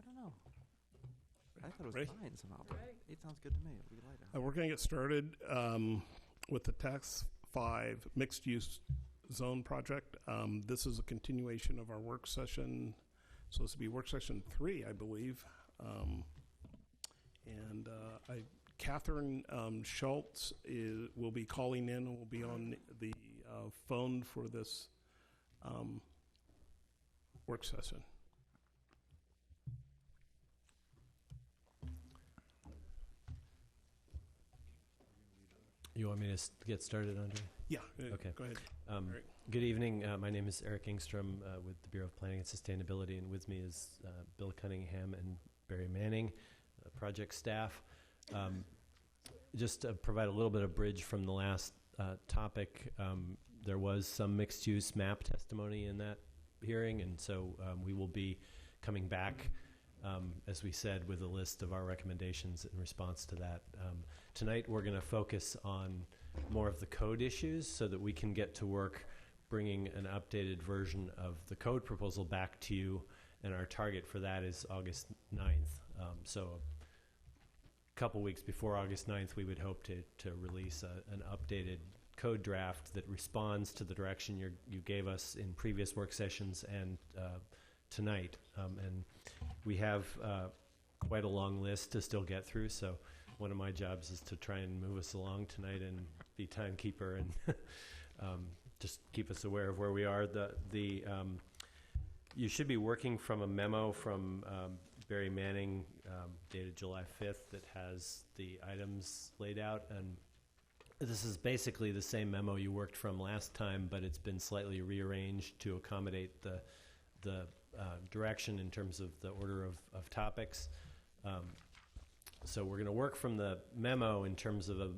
I don't know. I thought it was Ready? 9 somehow, but 8 sounds good to me. We like that. We're going to get started with the Tax 5 mixed-use zone project. This is a continuation of our work session. So this will be work session 3, I believe. Catherine Schultz will be calling in and will be on the phone for this work session. You want me to get started, Andre? Yeah, Okay. Go ahead. Right. Good evening. My name is Eric Engstrom with the Bureau of Planning and Sustainability, and with me is Bill Cunningham and Barry Manning, project staff. Just to provide a little bit of bridge from the last topic, there was some mixed-use map testimony in that hearing, and so we will be coming back, as we said, with a list of our recommendations in response to that. Tonight we're going to focus on more of the code issues so that we can get to work bringing an updated version of the code proposal back to you, and our target for that is August 9th. So a couple weeks before August 9th, we would hope to release an updated code draft that responds to the direction you gave us in previous work sessions and tonight. And we have quite a long list to still get through, so one of my jobs is to try and move us along tonight and be timekeeper and just keep us aware of where we are. You should be working from a memo from Barry Manning dated July 5th that has the items laid out, and this is basically the same memo you worked from last time, but it's been slightly rearranged to accommodate the direction in terms of the order of topics. So we're going to work from the memo in terms of a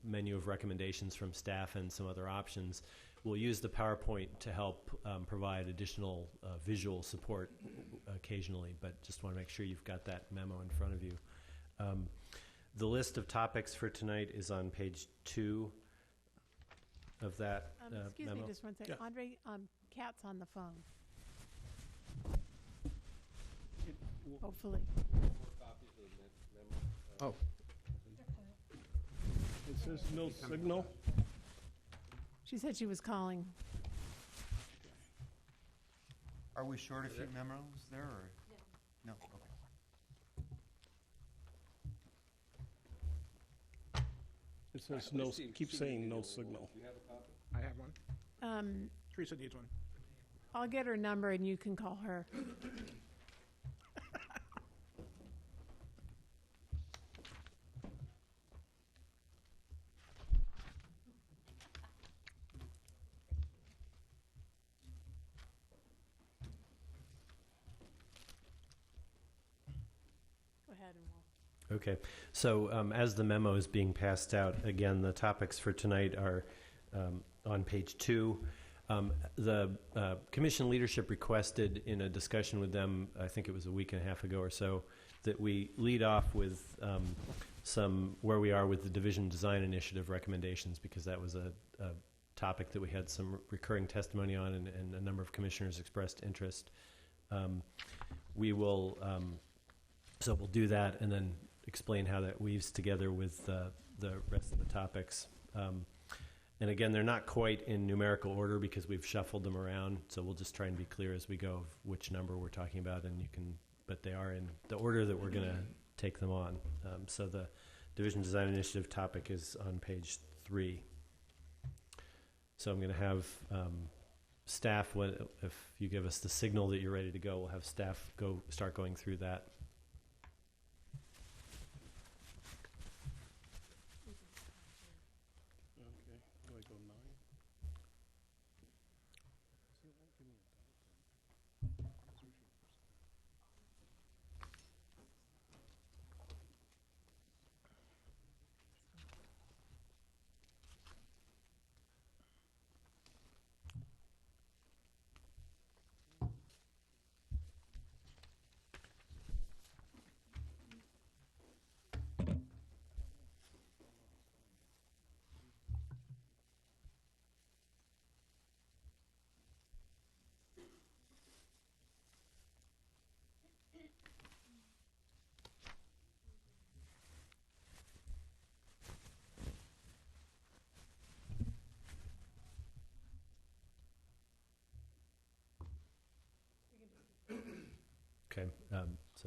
menu of recommendations from staff and some other options. We'll use the PowerPoint to help provide additional visual support occasionally, but just want to make sure you've got that memo in front of you. The list of topics for tonight is on page 2 of that excuse memo. me just one second. Yeah. Andre, Kat's on the phone. Hopefully. Oh. It says no signal. She said she was calling. Are we short a few memos there, or? No. Okay. It says no, keep saying no signal. I have one. Teresa needs one. I'll get her number and you can call her. Go ahead and we'll. Okay, so as the memo is being passed out, again, the topics for tonight are on page 2. The commission leadership requested in a discussion with them, I think it was a week and a half ago or so, that we lead off with some where we are with the division design initiative recommendations, because that was a topic that we had some recurring testimony on, and a number of commissioners expressed interest. We will so we'll do that and then explain how that weaves together with the rest of the topics. And again, they're not quite in numerical order because we've shuffled them around, so we'll just try and be clear as we go of which number we're talking about, and but they are in the order that we're going to take them on. So the Division Design Initiative topic is on page 3. So I'm going to have staff, if you give us the signal that you're ready to go, we'll have staff start going through that. Okay, do I go 9?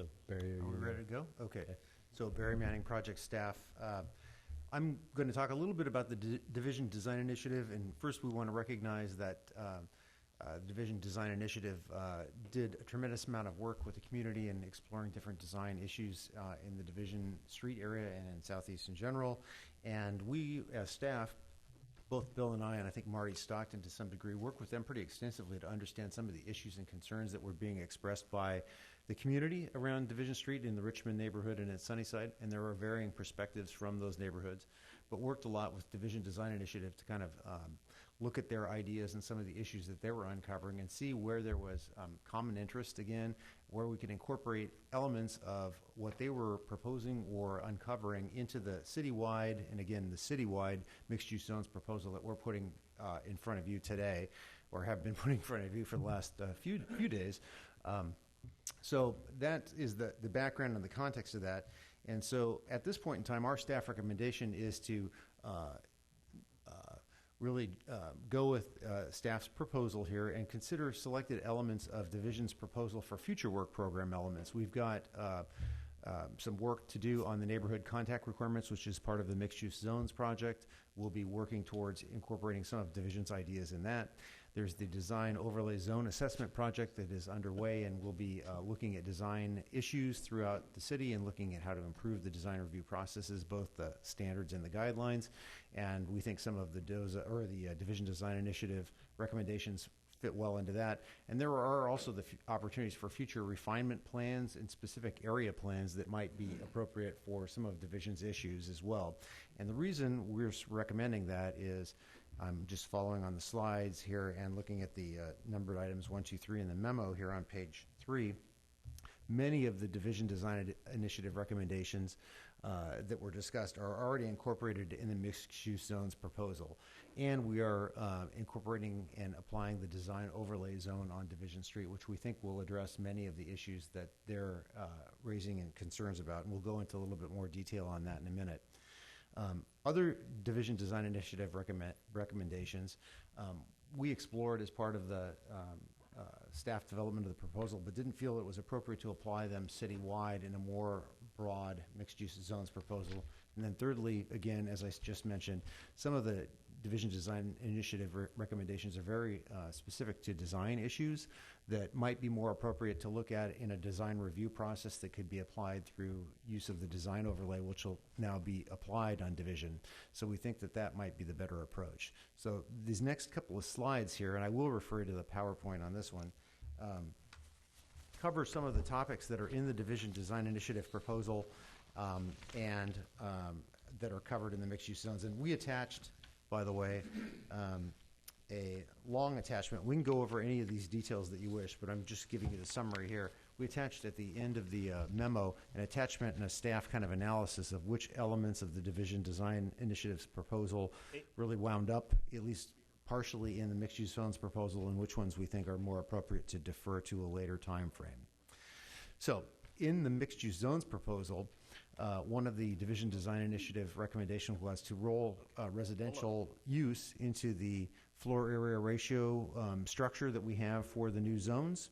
So Barry, Are we ready to go? Okay. So Barry Manning, project staff. I'm going to talk a little bit about the Division Design Initiative, and first we want to recognize that Division Design Initiative did a tremendous amount of work with the community in exploring different design issues in the Division Street area and in Southeast in general. And we, as staff, both Bill and I think Marty Stockton to some degree, work with them pretty extensively to understand some of the issues and concerns that were being expressed by the community around Division Street in the Richmond neighborhood and at Sunnyside, and there are varying perspectives from those neighborhoods, but worked a lot with Division Design Initiative to kind of look at their ideas and some of the issues that they were uncovering and see where there was common interest, again, where we could incorporate elements of what they were proposing or uncovering into the citywide, and again, the citywide mixed-use zones proposal that we're putting in front of you today, or have been putting in front of you for the last few days. So that is the background and the context of that. And so at this point in time, our staff recommendation is to really go with staff's proposal here and consider selected elements of Division's proposal for future work program elements. We've got some work to do on the neighborhood contact requirements, which is part of the mixed-use zones project. We'll be working towards incorporating some of Division's ideas in that. There's the design overlay zone assessment project that is underway, and we'll be looking at design issues throughout the city and looking at how to improve the design review processes, both the standards and the guidelines. And we think some of the DOZA or the Division Design Initiative recommendations fit well into that. And there are also the opportunities for future refinement plans and specific area plans that might be appropriate for some of Division's issues as well. And the reason we're recommending that is I'm just following on the slides here and looking at the numbered items 1, 2, 3 in the memo here on page 3. Many of the Division Design Initiative recommendations that were discussed are already incorporated in the mixed-use zones proposal. And we are incorporating and applying the design overlay zone on Division Street, which we think will address many of the issues that they're raising and concerns about. And we'll go into a little bit more detail on that in a minute. Other Division Design Initiative recommendations we explored as part of the staff development of the proposal, but didn't feel it was appropriate to apply them citywide in a more broad mixed-use zones proposal. And then thirdly, again, as I just mentioned, some of the Division Design Initiative recommendations are very specific to design issues that might be more appropriate to look at in a design review process that could be applied through use of the design overlay, which will now be applied on Division. So we think that that might be the better approach. So these next couple of slides here, and I will refer to the PowerPoint on this one, cover some of the topics that are in the Division Design Initiative proposal and that are covered in the mixed-use zones. And we attached, by the way, a long attachment. We can go over any of these details that you wish, but I'm just giving you the summary here. We attached at the end of the memo an attachment and a staff kind of analysis of which elements of the Division Design Initiative's proposal really wound up, at least partially in the mixed-use zones proposal, and which ones we think are more appropriate to defer to a later time frame. So in the mixed-use zones proposal, one of the Division Design Initiative recommendations was to roll residential use into the floor area ratio structure that we have for the new zones.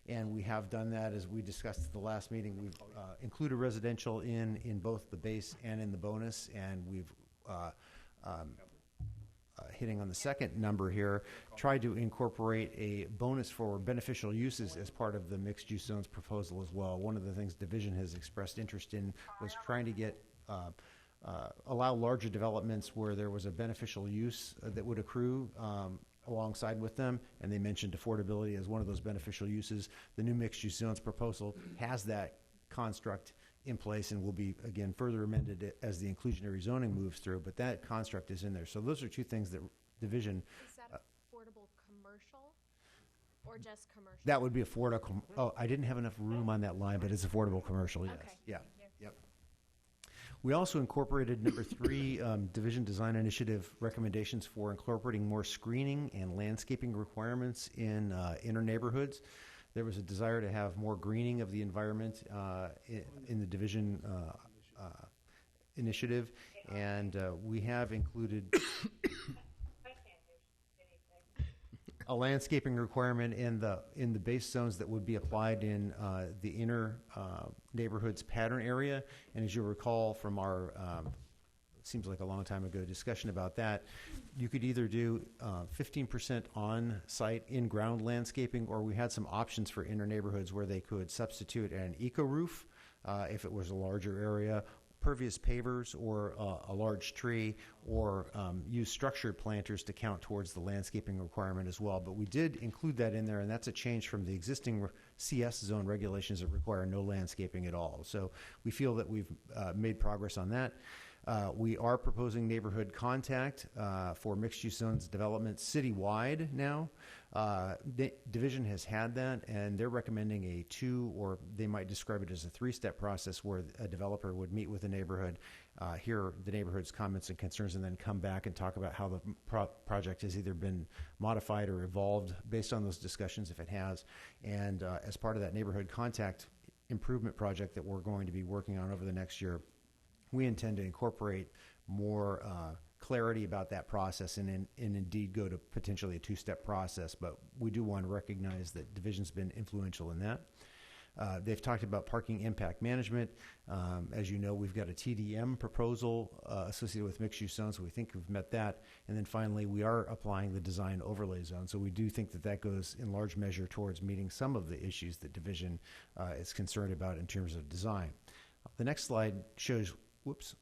And we have done that, as we discussed at the last meeting. We've included residential in both the base and in the bonus, and we've hitting on the second number here, tried to incorporate a bonus for beneficial uses as part of the mixed-use zones proposal as well. One of the things Division has expressed interest in was trying to get allow larger developments where there was a beneficial use that would accrue alongside with them, and they mentioned affordability as one of those beneficial uses. The new mixed-use zones proposal has that construct in place and will be, again, further amended as the inclusionary zoning moves through, but that construct is in there. So those are two things that Division... Is that affordable commercial or just commercial? That would be affordable. Oh, I didn't have enough room on that line, but it's affordable commercial, yes. Okay. Yeah, yep. We also incorporated number 3 Division Design Initiative recommendations for incorporating more screening and landscaping requirements in inner neighborhoods. There was a desire to have more greening of the environment in the Division initiative, and we have included... a landscaping requirement in the base zones that would be applied in the inner neighborhoods pattern area. And as you recall from our seems like a long time ago discussion about that, you could either do 15% on-site in-ground landscaping, or we had some options for inner neighborhoods where they could substitute an eco roof if it was a larger area, pervious pavers, or a large tree, or use structured planters to count towards the landscaping requirement as well. But we did include that in there, and that's a change from the existing CS zone regulations that require no landscaping at all. So we feel that we've made progress on that. We are proposing neighborhood contact for mixed-use zones development citywide now. Division has had that, and they're recommending a 2, or they might describe it as a 3-step process where a developer would meet with the neighborhood, hear the neighborhood's comments and concerns, and then come back and talk about how the project has either been modified or evolved based on those discussions, if it has. And as part of that neighborhood contact improvement project that we're going to be working on over the next year, we intend to incorporate more clarity about that process and indeed go to potentially a 2-step process. But we do want to recognize that Division's been influential in that. They've talked about parking impact management. As you know, we've got a TDM proposal associated with mixed-use zones, so we think we've met that. And then finally, we are applying the design overlay zone. So we do think that that goes in large measure towards meeting some of the issues that Division is concerned about in terms of design. The next slide shows, whoops,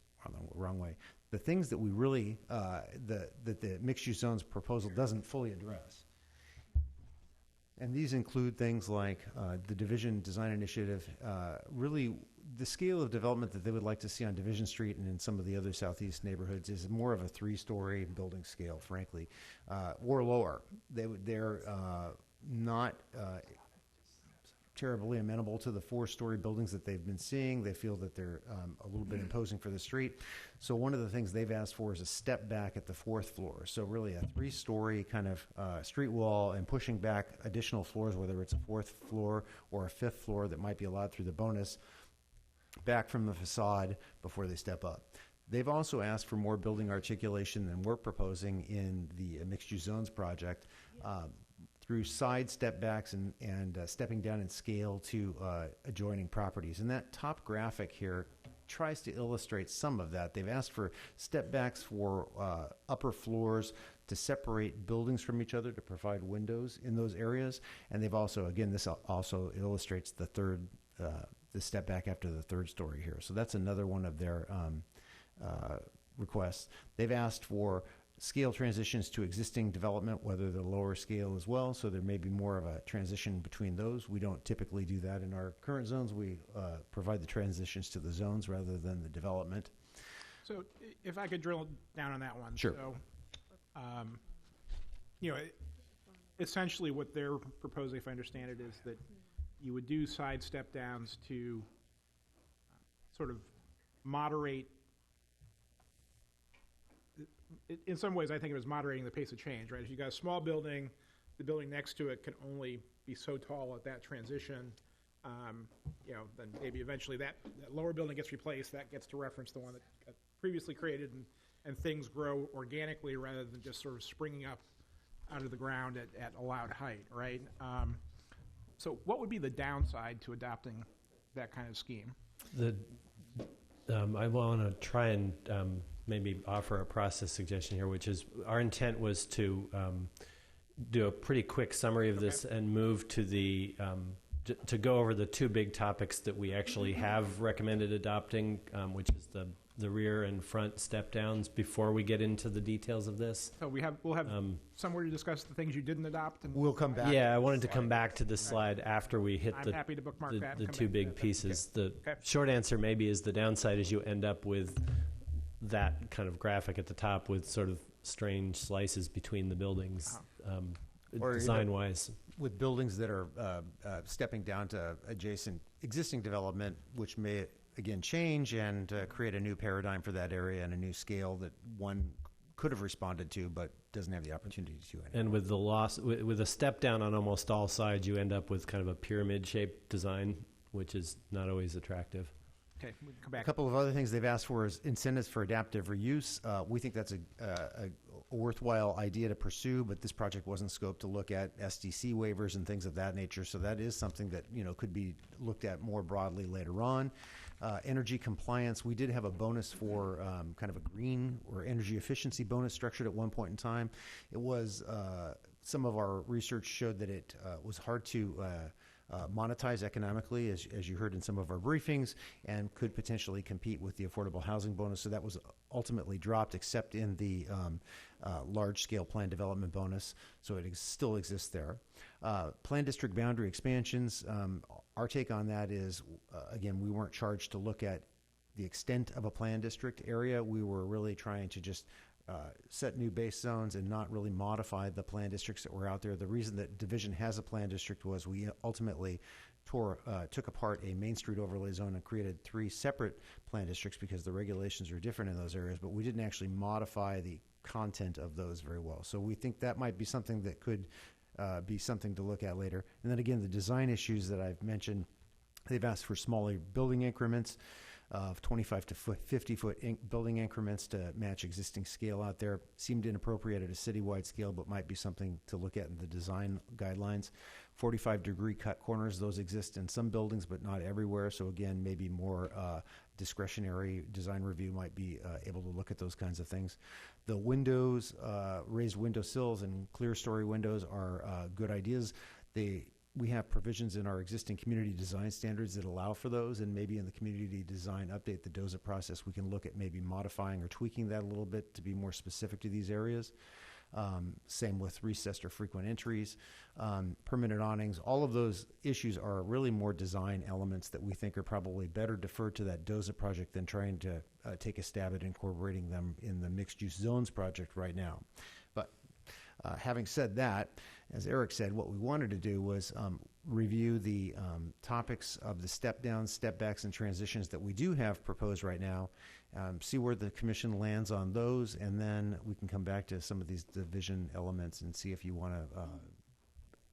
wrong way. The things that we really, that the mixed-use zones proposal doesn't fully address. And these include things like the Division Design Initiative, really the scale of development that they would like to see on Division Street and in some of the other southeast neighborhoods is more of a 3-story building scale, frankly, or lower. They're not terribly amenable to the 4-story buildings that they've been seeing. They feel that they're a little bit imposing for the street. So one of the things they've asked for is a step back at the 4th floor. So really a 3-story kind of street wall and pushing back additional floors, whether it's a 4th floor or a 5th floor that might be allowed through the bonus, back from the facade before they step up. They've also asked for more building articulation than we're proposing in the mixed-use zones project, through side step backs and stepping down in scale to adjoining properties. And that top graphic here tries to illustrate some of that. They've asked for step backs for upper floors to separate buildings from each other to provide windows in those areas. And they've also, again, this also illustrates the step back after the 3rd story here. So that's another one of their requests. They've asked for scale transitions to existing development, whether the lower scale as well, so there may be more of a transition between those. We don't typically do that in our current zones. We provide the transitions to the zones rather than the development. So if I could drill down on that one. Sure. So, essentially what they're proposing, if I understand it, is that you would do side step downs to sort of moderate. In some ways, I think it was moderating the pace of change, right? If you got a small building, the building next to it can only be so tall at that transition. Then maybe eventually that lower building gets replaced, that gets to reference the one that got previously created, and things grow organically rather than just sort of springing up out of the ground at allowed height, right? So what would be the downside to adopting that kind of scheme? I want to try and maybe offer a process suggestion here, which is our intent was to do a pretty quick summary of this and move to the to go over the 2 big topics that we actually have recommended adopting, which is the rear and front step downs, before we get into the details of this. So we'll have somewhere to discuss the things you didn't adopt. And we'll come back. Yeah, I wanted to come back to this slide after we hit I'm happy to bookmark that. the 2 big pieces. Okay. The short answer maybe is the downside is you end up with that kind of graphic at the top with sort of strange slices between the buildings, design-wise. With buildings that are stepping down to adjacent existing development, which may, again, change and create a new paradigm for that area and a new scale that one could have responded to but doesn't have the opportunity to anymore. And with the loss, with a step down on almost all sides, you end up with kind of a pyramid-shaped design, which is not always attractive. Okay, we can come back. A couple of other things they've asked for is incentives for adaptive reuse. We think that's a a worthwhile idea to pursue, but this project wasn't scoped to look at SDC waivers and things of that nature. So that is something that, could be looked at more broadly later on. Energy compliance, we did have a bonus for kind of a green or energy efficiency bonus structured at one point in time. It was, some of our research showed that it was hard to monetize economically, as you heard in some of our briefings, and could potentially compete with the affordable housing bonus. So that was ultimately dropped, except in the large-scale plan development bonus. So it still exists there. Plan district boundary expansions, our take on that is, again, we weren't charged to look at the extent of a plan district area. We were really trying to just set new base zones and not really modify the plan districts that were out there. The reason that Division has a plan district was we ultimately took apart a Main Street overlay zone and created 3 separate plan districts because the regulations are different in those areas, but we didn't actually modify the content of those very well. So we think that might be something that could be something to look at later. And then again, the design issues that I've mentioned, they've asked for smaller building increments of 25 to 50-foot building increments to match existing scale out there. Seemed inappropriate at a citywide scale, but might be something to look at in the design guidelines. 45-degree cut corners, those exist in some buildings, but not everywhere. So again, maybe more discretionary design review might be able to look at those kinds of things. The windows, raised window sills and clear story windows are good ideas. We have provisions in our existing community design standards that allow for those, and maybe in the community design update, the DOZA process, we can look at maybe modifying or tweaking that a little bit to be more specific to these areas. Same with recessed or frequent entries, permanent awnings. All of those issues are really more design elements that we think are probably better deferred to that DOZA project than trying to take a stab at incorporating them in the mixed-use zones project right now. But having said that, as Eric said, what we wanted to do was review the topics of the step-downs, step-backs, and transitions that we do have proposed right now, see where the commission lands on those, and then we can come back to some of these division elements and see if you want to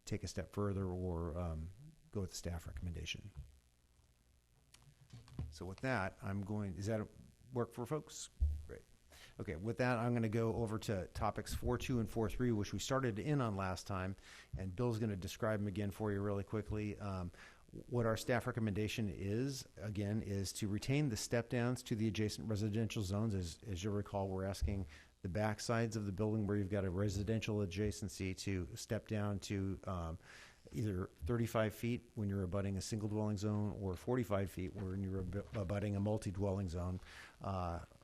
take a step further or go with the staff recommendation. So with that, does that work for folks? Great. Okay, with that, I'm going to go over to topics 4.2 and 4.3, which we started in on last time, and Bill's going to describe them again for you really quickly. What our staff recommendation is, again, is to retain the step-downs to the adjacent residential zones. As you'll recall, we're asking the back sides of the building where you've got a residential adjacency to step down to either 35 feet when you're abutting a single dwelling zone or 45 feet when you're abutting a multi-dwelling zone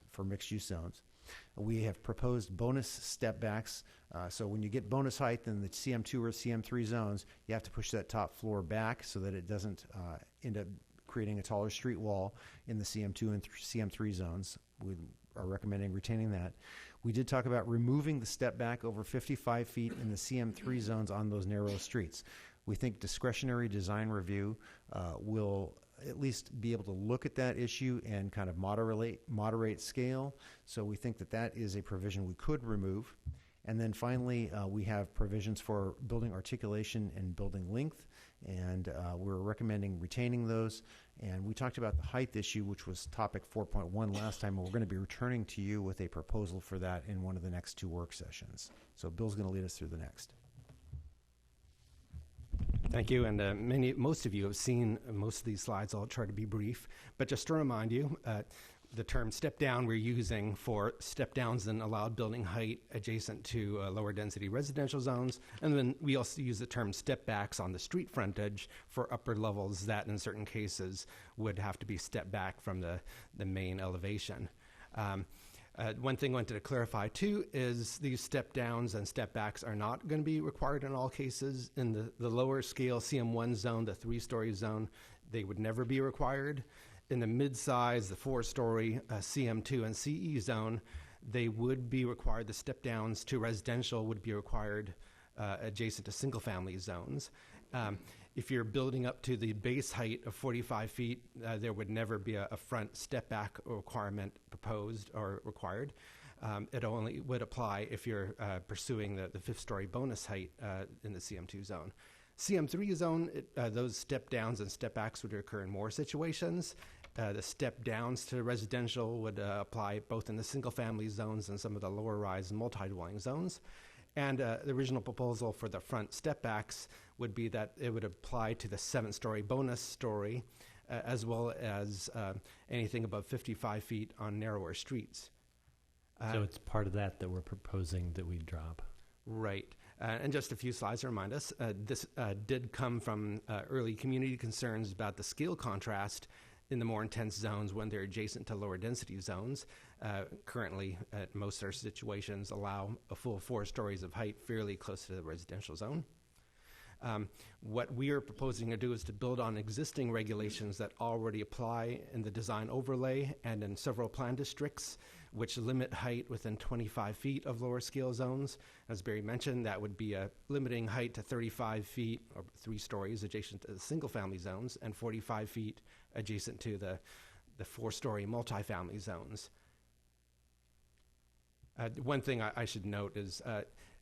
for mixed-use zones. We have proposed bonus step backs. So when you get bonus height in the CM2 or CM3 zones, you have to push that top floor back so that it doesn't end up creating a taller street wall in the CM2 and CM3 zones. We are recommending retaining that. We did talk about removing the step back over 55 feet in the CM3 zones on those narrow streets. We think discretionary design review will at least be able to look at that issue and kind of moderate scale. So we think that that is a provision we could remove. And then finally, we have provisions for building articulation and building length, and we're recommending retaining those. And we talked about the height issue, which was topic 4.1 last time, and we're going to be returning to you with a proposal for that in one of the next 2 work sessions. So Bill's going to lead us through the next. Thank you, and most of you have seen most of these slides. I'll try to be brief, but just to remind you, the term step down we're using for step downs in allowed building height adjacent to lower density residential zones, and then we also use the term step backs on the street frontage for upper levels that in certain cases would have to be stepped back from the main elevation. One thing I wanted to clarify too is these step downs and step backs are not going to be required in all cases. In the lower scale CM1 zone, the 3-story zone, they would never be required. In the mid-size, the 4-story CM2 and CE zone, they would be required. The step downs to residential would be required adjacent to single family zones. If you're building up to the base height of 45 feet, there would never be a front step back requirement proposed or required. It only would apply if you're pursuing the 5th-story bonus height in the CM2 zone. CM3 zone, those step downs and step backs would occur in more situations, The step downs to residential would apply both in the single-family zones and some of the lower-rise and multi-dwelling zones. And the original proposal for the front step backs would be that it would apply to the 7-story bonus story, as well as anything above 55 feet on narrower streets. So it's part of that we're proposing that we drop. Right. And just a few slides to remind us, this did come from early community concerns about the scale contrast in the more intense zones when they're adjacent to lower density zones. Currently, most of our situations allow a full 4 stories of height fairly close to the residential zone. What we are proposing to do is to build on existing regulations that already apply in the design overlay and in several plan districts, which limit height within 25 feet of lower scale zones. As Barry mentioned, that would be a limiting height to 35 feet or 3 stories adjacent to the single family zones and 45 feet adjacent to the 4-story multifamily zones. One thing I should note is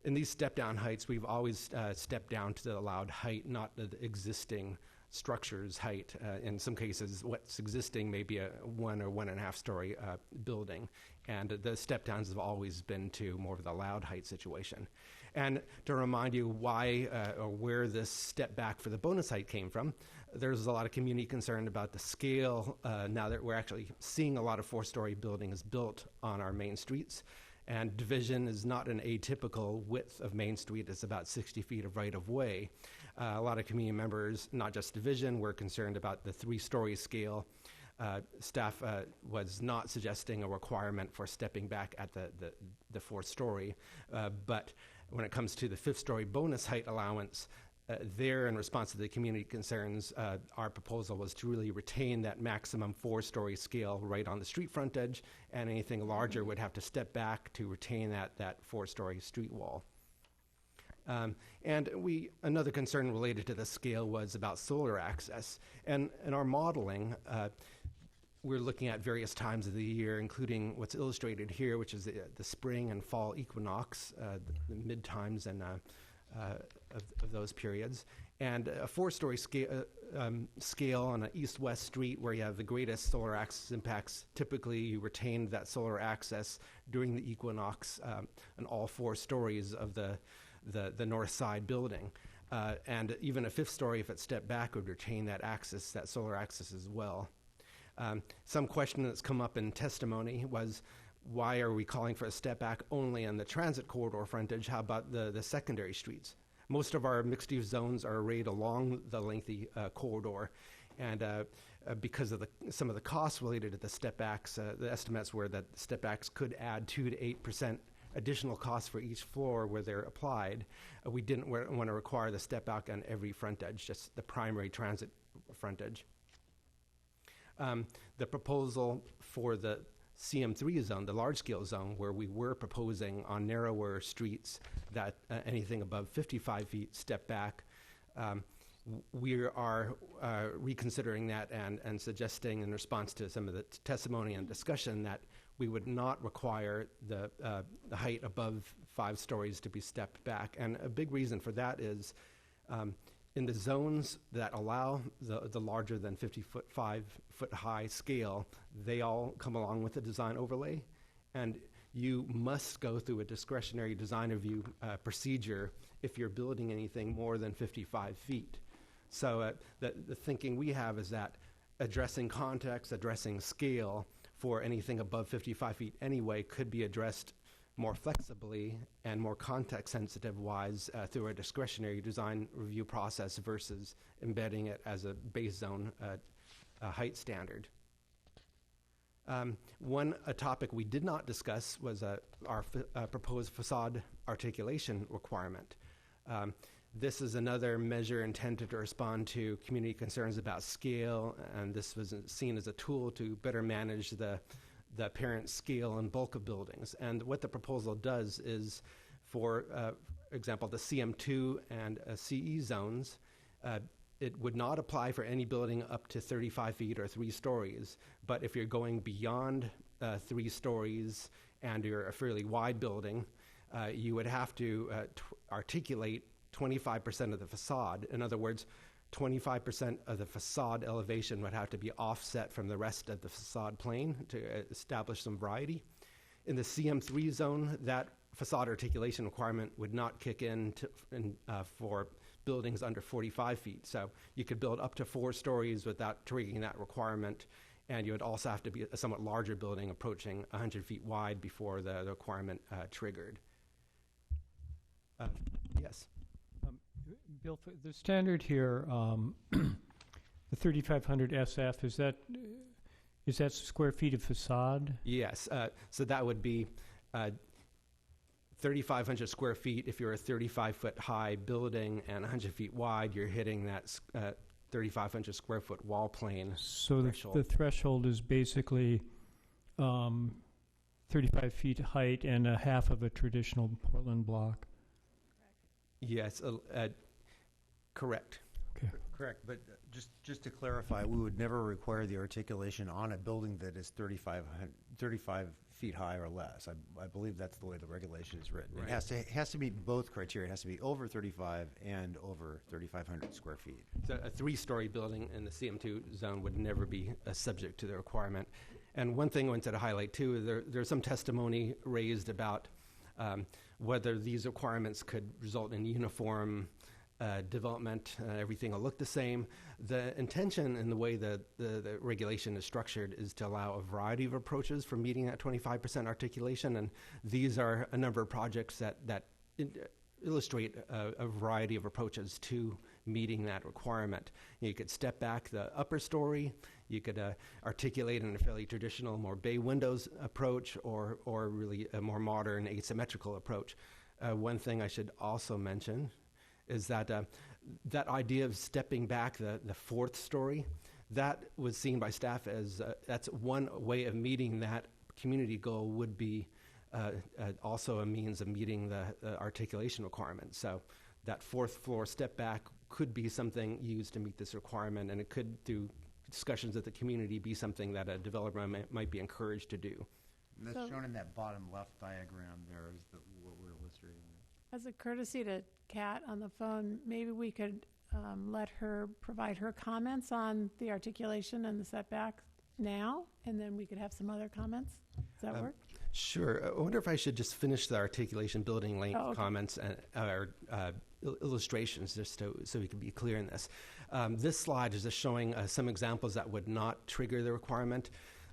in these step-down heights, we've always stepped down to the allowed height, not the existing structure's height. In some cases, what's existing may be a 1 or 1.5 story building, and the step-downs have always been to more of the allowed height situation. And to remind you why or where this step back for the bonus height came from, there's a lot of community concern about the scale now that we're actually seeing a lot of 4-story buildings built on our main streets. And Division is not an atypical width of Main Street. It's about 60 feet of right-of-way. A lot of community members, not just Division, were concerned about the 3-story scale. Staff was not suggesting a requirement for stepping back at the 4th-story. But when it comes to the 5th-story bonus height allowance, there, in response to the community concerns, our proposal was to really retain that maximum 4-story scale right on the street frontage, and anything larger would have to step back to retain that 4-story street wall. And another concern related to the scale was about solar access. And in our modeling, we're looking at various times of the year, including what's illustrated here, which is the spring and fall equinox, the mid times and of those periods, and a 4-story scale on an east-west street where you have the greatest solar access impacts. Typically, you retain that solar access during the equinox on all 4 stories of the north side building, and even a 5th story, if it stepped back, would retain that solar access as well. Some question that's come up in testimony was, why are we calling for a step back only on the transit corridor frontage? How about the secondary streets? Most of our mixed-use zones are arrayed along the lengthy corridor, and because of some of the costs related to the step backs, the estimates were that step backs could add 2 to 8% additional costs for each floor where they're applied. We didn't want to require the step back on every frontage, just the primary transit frontage. The proposal for the CM3 zone, the large-scale zone, where we were proposing on narrower streets that anything above 55 feet step back, we are reconsidering that and suggesting in response to some of the testimony and discussion that we would not require the height above 5 stories to be stepped back. And a big reason for that is in the zones that allow the larger than 55-foot high scale, they all come along with the design overlay, and you must go through a discretionary design review procedure if you're building anything more than 55 feet. So the thinking we have is that addressing context, addressing scale for anything above 55 feet anyway could be addressed more flexibly and more context-sensitive-wise through a discretionary design review process versus embedding it as a base zone height standard. One topic we did not discuss was our proposed facade articulation requirement. This is another measure intended to respond to community concerns about scale, and this was seen as a tool to better manage the apparent scale and bulk of buildings. And what the proposal does is, for example, the CM2 and CE zones, it would not apply for any building up to 35 feet or 3 stories. But if you're going beyond 3 stories and you're a fairly wide building, you would have to articulate 25% of the facade. In other words, 25% of the facade elevation would have to be offset from the rest of the facade plane to establish some variety. In the CM3 zone, that facade articulation requirement would not kick in for buildings under 45 feet. So you could build up to 4 stories without triggering that requirement, and you would also have to be a somewhat larger building approaching 100 feet wide before the requirement triggered. Yes. Bill, for the standard here, the 3,500 SF, is that square feet of facade? Yes. So that would be 3,500 square feet. If you're a 35-foot high building and 100 feet wide, you're hitting that 3,500 square foot wall plane. So threshold. the threshold is basically 35 feet height and a half of a traditional Portland block. Yes, correct. Okay. Correct, but just to clarify, we would never require the articulation on a building that is 35 feet high or less. I believe that's the way the regulation is written. Right. It has to meet both criteria. It has to be over 35 and over 3,500 square feet. So a 3-story building in the CM2 zone would never be subject to the requirement. And one thing I wanted to highlight too is there's some testimony raised about whether these requirements could result in uniform development, everything will look the same. The intention and the way that the regulation is structured is to allow a variety of approaches for meeting that 25% articulation, and these are a number of projects that illustrate a variety of approaches to meeting that requirement. You could step back the upper story, you could articulate in a fairly traditional, more bay windows approach, or really a more modern asymmetrical approach. One thing I should also mention is that that idea of stepping back the 4th story, that was seen by staff as that's one way of meeting that community goal would be also a means of meeting the articulation requirement. So that 4th floor step back could be something used to meet this requirement, and it could, through discussions with the community, be something that a developer might be encouraged to do. And that's shown in that bottom left diagram there is what we're illustrating. As a courtesy to Kat on the phone, maybe we could let her provide her comments on the articulation and the setback now, and then we could have some other comments. Does that work? Sure. I wonder if I should just finish the articulation building length comments and illustrations, just so we can be clear in this. This slide is just showing some examples that would not trigger the requirement.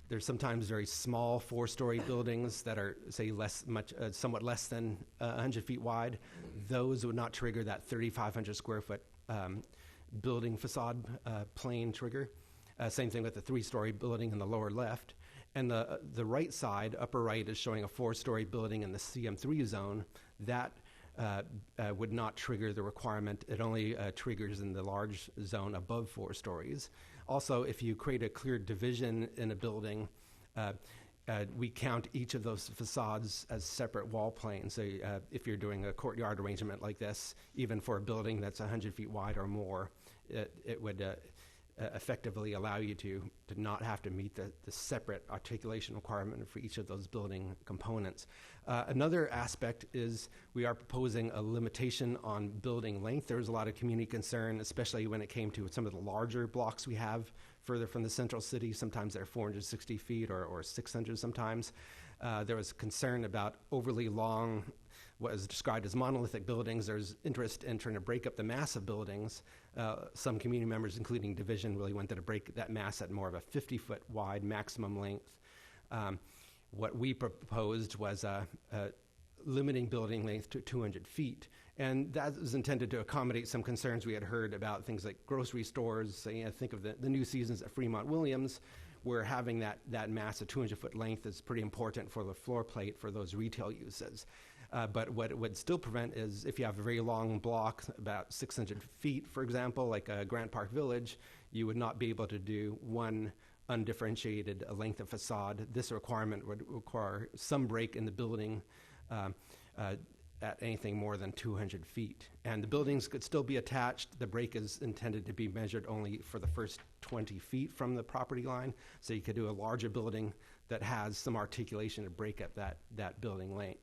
There's sometimes very small 4-story buildings that are, say, somewhat less than 100 feet wide. Those would not trigger that 3,500 square foot building facade plane trigger. Same thing with the 3-story building in the lower left. And the right side, upper right, is showing a 4-story building in the CM3 zone. That would not trigger the requirement. It only triggers in the large zone above 4 stories. Also, if you create a clear division in a building, we count each of those facades as separate wall planes. So if you're doing a courtyard arrangement like this, even for a building that's 100 feet wide or more, it would effectively allow you to not have to meet the separate articulation requirement for each of those building components. Another aspect is we are proposing a limitation on building length. There was a lot of community concern, especially when it came to some of the larger blocks we have further from the central city. Sometimes they're 460 feet or 600 sometimes. There was concern about overly long, what is described as monolithic buildings. There's interest in trying to break up the mass of buildings. Some community members, including Division, really wanted to break that mass at more of a 50-foot wide maximum length. What we proposed was limiting building length to 200 feet. And that was intended to accommodate some concerns we had heard about things like grocery stores. Think of the New Seasons at Fremont Williams, where having that mass of 200-foot length is pretty important for the floor plate for those retail uses. But what it would still prevent is if you have a very long block, about 600 feet, for example, like Grant Park Village, you would not be able to do one undifferentiated length of facade. This requirement would require some break in the building at anything more than 200 feet. And the buildings could still be attached. The break is intended to be measured only for the first 20 feet from the property line. So you could do a larger building that has some articulation to break up that building length.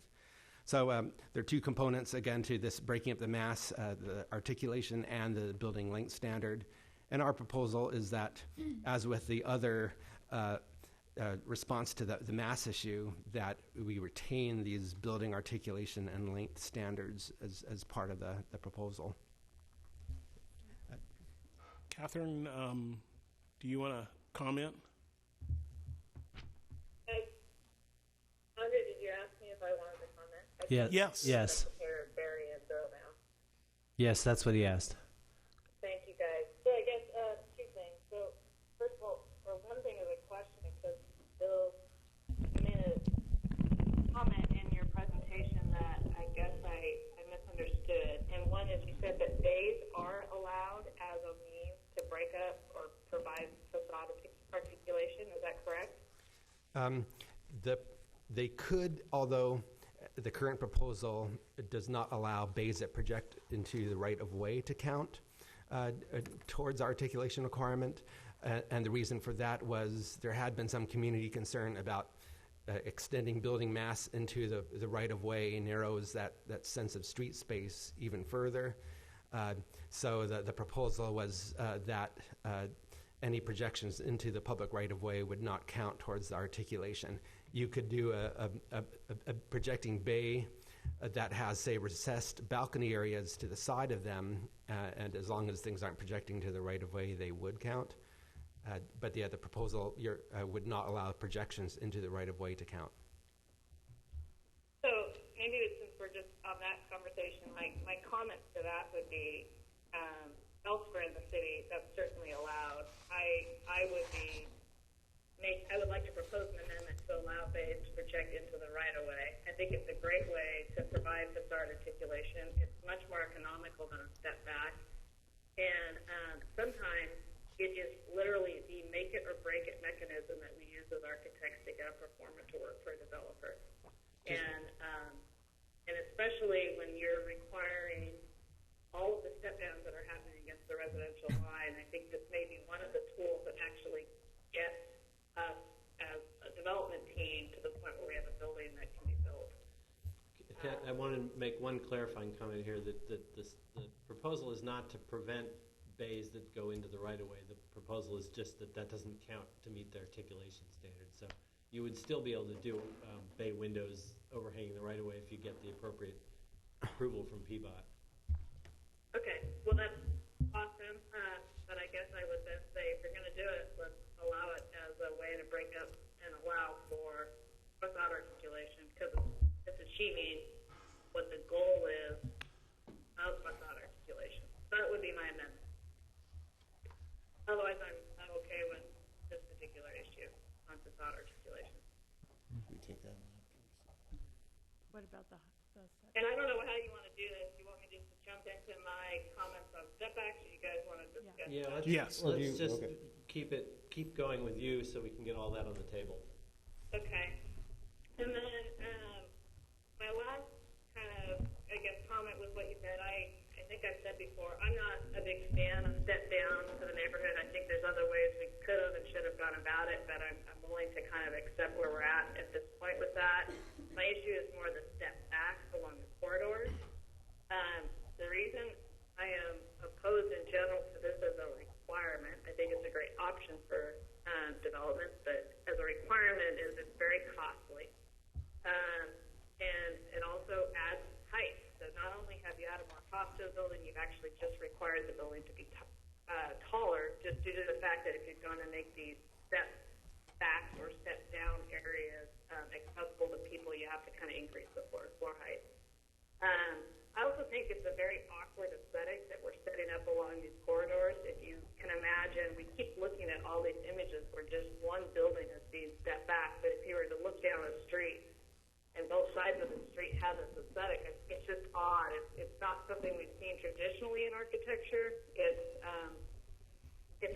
So there are two components, again, to this breaking up the mass, the articulation and the building length standard. And our proposal is that, as with the other response to the mass issue, that we retain these building articulation and length standards as part of the proposal. Catherine, do you want to comment? Andre, did you ask me if I wanted to comment? Yeah. Yes. Yes. Here, Barry and Bill now. Yes, that's what he asked. Thank you, guys. So I guess two things. So first of all, or one thing is a question, because Bill, you made a comment in your presentation that I guess I misunderstood. And one is you said that bays are allowed as a means to break up or provide facade articulation. Is that correct? They could, although the current proposal does not allow bays that project into the right-of-way to count towards articulation requirement. And the reason for that was there had been some community concern about extending building mass into the right-of-way narrows that sense of street space even further. So the proposal was that any projections into the public right-of-way would not count towards the articulation. You could do a projecting bay that has, say, recessed balcony areas to the side of them, and as long as things aren't projecting to the right-of-way, they would count. But the proposal would not allow projections into the right-of-way to count. So maybe since we're just on that conversation, my comments to that would be elsewhere in the city, that's certainly allowed. I would like to propose an amendment to allow bays to project into the right-of-way. I think it's a great way to provide facade articulation. It's much more economical than a step back. And sometimes it is literally the make it or break it mechanism that we use as architects to get a performer to work for a developer. And especially when you're requiring all of the step downs that are happening against the residential line, I think this may be one of the tools that actually gets us as a development team to the point where we have a building that can be built. I want to make one clarifying comment here that the proposal is not to prevent bays that go into the right-of-way. The proposal is just that doesn't count to meet the articulation standards. So you would still be able to do bay windows overhanging the right-of-way if you get the appropriate approval from PBOT. Okay, well that's awesome, but I guess I would then say if you're going to do it, let's allow it as a way to break up and allow for facade articulation, because it's achieving what the goal is of facade articulation. So that would be my amendment. Otherwise, I'm okay with this particular issue on facade articulation. We take that one up first. What about the And I don't know how you want to do this. You want me just to jump into my comments on setbacks, or you guys want to discuss? Yeah, that? let's just keep going with you so we can get all that on the table. Okay. And then my last kind of, I guess, comment was what you said. I think I've said before, I'm not a big fan of step down to the neighborhood. I think there's other ways we could have and should have gone about it, but I'm willing to kind of accept where we're at this point with that. My issue is more the step back along the corridors. The reason I am opposed in general to this as a requirement, I think it's a great option for development, but as a requirement is it's very costly. And it also adds height. So not only have you added more cost to the building, you've actually just required the building to be taller, just due to the fact that if you're going to make these step back or step down areas accessible to people, you have to kind of increase the floor height. I also think it's a very awkward aesthetic that we're setting up along these corridors. If you can imagine, we keep looking at all these images where just one building is being stepped back, but if you were to look down a street and both sides of the street have this aesthetic, it's just odd. It's not something we've seen traditionally in architecture. It's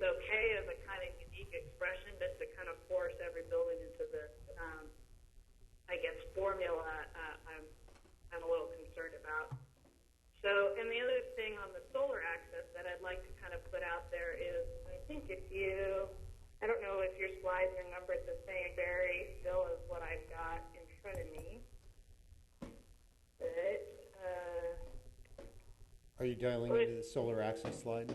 okay as a kind of unique expression, but to kind of force every building into this, I guess, formula, I'm a little concerned about. So, and the other thing on the solar access that I'd like to kind of put out there is, I think I don't know if your slides are numbered the same, Barry, still as what I've got in front of me. Are you dialing into the solar access slide?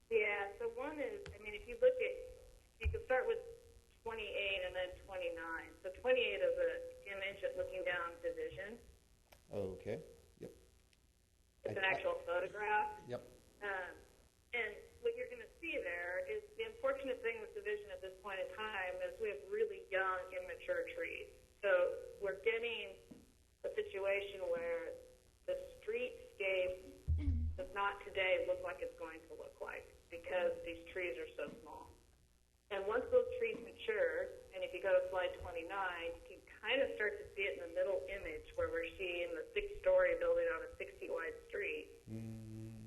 Yeah, so one is, I mean, if you look at, you can start with 28 and then 29. So 28 is an image at looking down division. Okay, yep. It's an actual photograph. Yep. And what you're going to see there is the unfortunate thing with division at this point in time is we have really young, immature trees. So we're getting a situation where the streetscape does not today look like it's going to look like because these trees are so small. And once those trees mature, and if you go to slide 29, you can kind of start to see it in the middle image where we're seeing the 6-story building on a 60-wide street.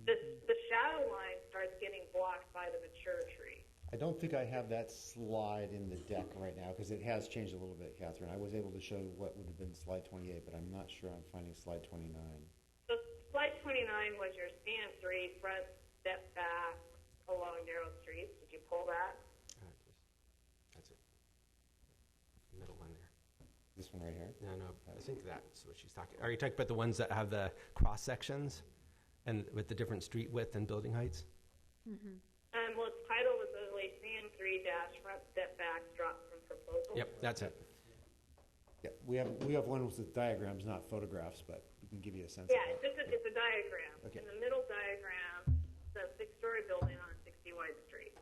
The shadow line starts getting blocked by the mature tree. I don't think I have that slide in the deck right now because it has changed a little bit, Catherine. I was able to show what would have been slide 28, but I'm not sure I'm finding slide 29. So slide 29 was your CM3 front step back along narrow streets. Did you pull that? That's it. Middle one there. This one right here? No, I think that's what she's talking. Are you talking about the ones that have the cross sections and with the different street width and building heights? Well, its title was literally CM3 front step back drop from proposal. Yep, that's it. Yeah, we have one with diagrams, not photographs, but we can give you a sense Yeah, of that. it's a diagram. Okay. In the middle diagram, it's a 6-story building on a 60-wide street.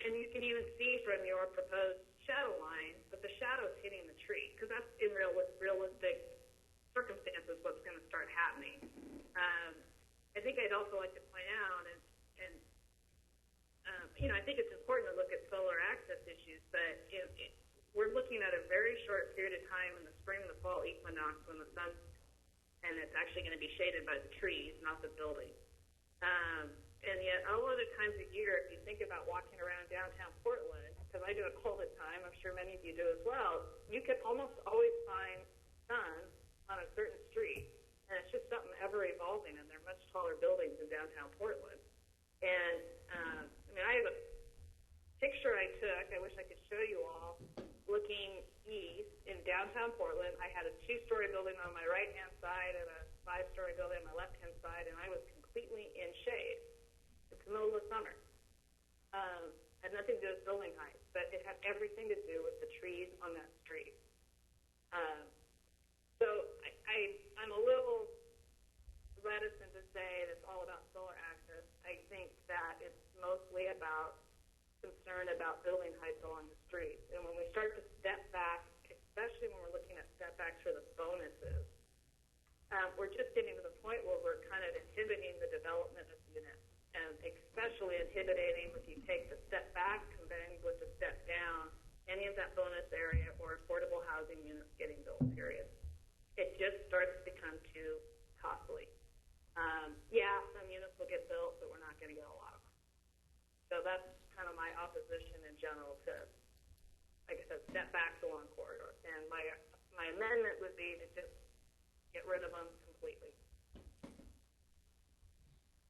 And you can even see from your proposed shadow line that the shadow's hitting the tree, because that's in realistic circumstances what's going to start happening. I think I'd also like to point out, and I think it's important to look at solar access issues, but we're looking at a very short period of time in the spring and the fall equinox when the sun, and it's actually going to be shaded by the trees, not the building. And yet, all other times of year, if you think about walking around downtown Portland, because I do it all the time, I'm sure many of you do as well, you can almost always find sun on a certain street. And it's just something ever evolving, and they're much taller buildings in downtown Portland. And, I have a picture I took, I wish I could show you all, looking east in downtown Portland. I had a 2-story building on my right-hand side and a 5-story building on my left-hand side, and I was completely in shade. It's the middle of summer. Had nothing to do with building height, but it had everything to do with the trees on that street. So I'm a little reticent to say it's all about solar access. I think that it's mostly about concern about building heights along the street. And when we start to step back, especially when we're looking at step backs for the bonuses, we're just getting to the point where we're kind of inhibiting the development of units, and especially inhibiting, if you take the step back combined with the step down, any of that bonus area or affordable housing units getting built, period. It just starts to become too costly. Some units will get built, but we're not going to get a lot of them. So that's kind of my opposition in general to, like I said, step backs along corridors. And my amendment would be to just get rid of them completely.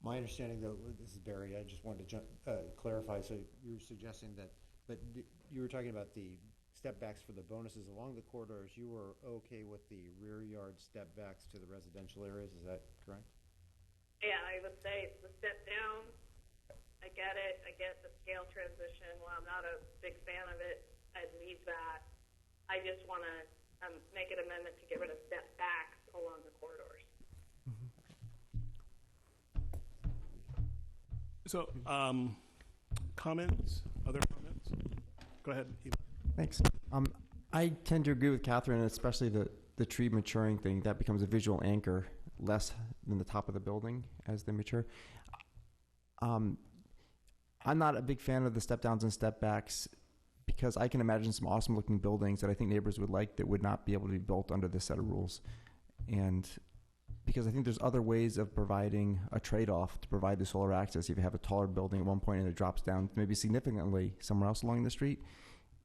My understanding, though, this is Barry, I just wanted to clarify. So you're suggesting that, but you were talking about the step backs for the bonuses along the corridors. You were okay with the rear yard step backs to the residential areas. Is that correct? Yeah, I would say the step down, I get it. I get the scale transition. Well, I'm not a big fan of it. I'd leave that. I just want to make an amendment to get rid of step backs along the corridors. So, comments? Other comments? Go ahead, Eva. Thanks. I tend to agree with Catherine, especially the tree maturing thing. That becomes a visual anchor, less than the top of the building as they mature. I'm not a big fan of the step downs and step backs because I can imagine some awesome looking buildings that I think neighbors would like that would not be able to be built under this set of rules. And because I think there's other ways of providing a trade-off to provide the solar access. If you have a taller building at one point and it drops down maybe significantly somewhere else along the street.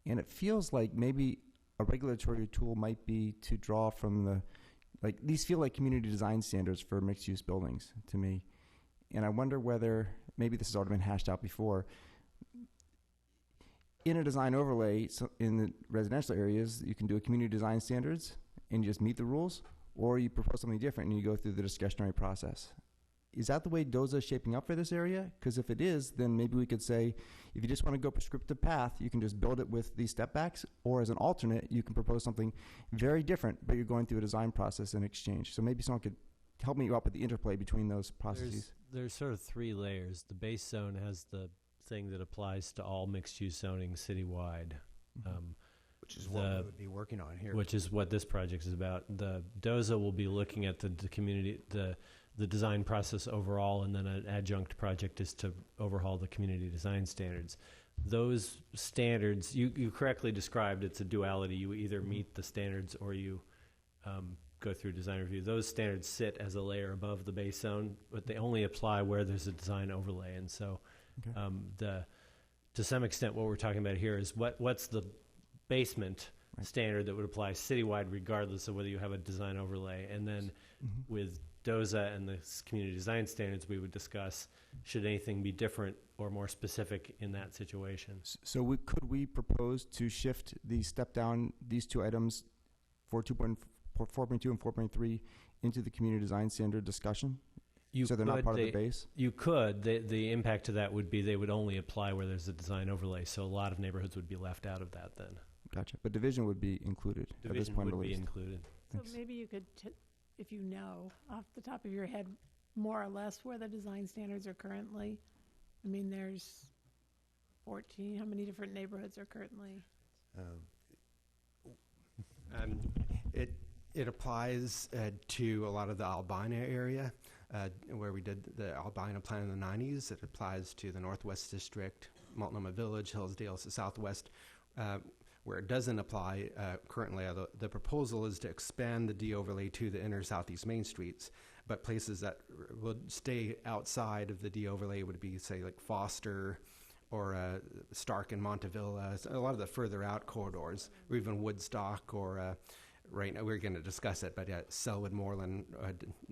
And it feels like maybe a regulatory tool might be to draw from these feel like community design standards for mixed-use buildings to me. And I wonder whether, maybe this has already been hashed out before, in a design overlay in the residential areas, you can do a community design standards and you just meet the rules. or you propose something different and you go through the discretionary process. Is that the way DOZA is shaping up for this area? Because if it is, then maybe we could say, if you just want to go prescriptive path, you can just build it with these step backs, or as an alternate, you can propose something very different, but you're going through a design process in exchange. So maybe someone could help me out with the interplay between those processes. There's sort of three layers. The base zone has the thing that applies to all mixed-use zoning citywide. Which is what we would be working on here. Which is what this project is about. The DOZA will be looking at the community, the design process overall, and then an adjunct project is to overhaul the community design standards. Those standards, you correctly described, it's a duality. You either meet the standards or you go through design review. Those standards sit as a layer above the base zone, but they only apply where there's a design overlay. And so to some extent what we're talking about here is what's the basement standard that would apply citywide regardless of whether you have a design overlay. And then with DOZA and the community design standards, we would discuss should anything be different or more specific in that situation. So could we propose to shift the step down, these two items for 4.2 and 4.3 into the community design standard discussion? So they're not part of the base? You could. The impact to that would be they would only apply where there's a design overlay. So a lot of neighborhoods would be left out of that then. Gotcha. But division would be included at this point at least. Division would be included. So maybe you could, if you know off the top of your head, more or less where the design standards are currently. I mean, there's 14. How many different neighborhoods are currently? It applies to a lot of the Albina area, where we did the Albina plan in the 90s. It applies to the Northwest District, Multnomah Village, Hillsdale, Southwest. Where it doesn't apply currently, the proposal is to expand the D-overlay to the inner southeast main streets, but places that would stay outside of the D-overlay would be, say, like Foster or Stark and Montevilla, a lot of the further out corridors, or even Woodstock, or right now we're going to discuss it, but Selwood Moreland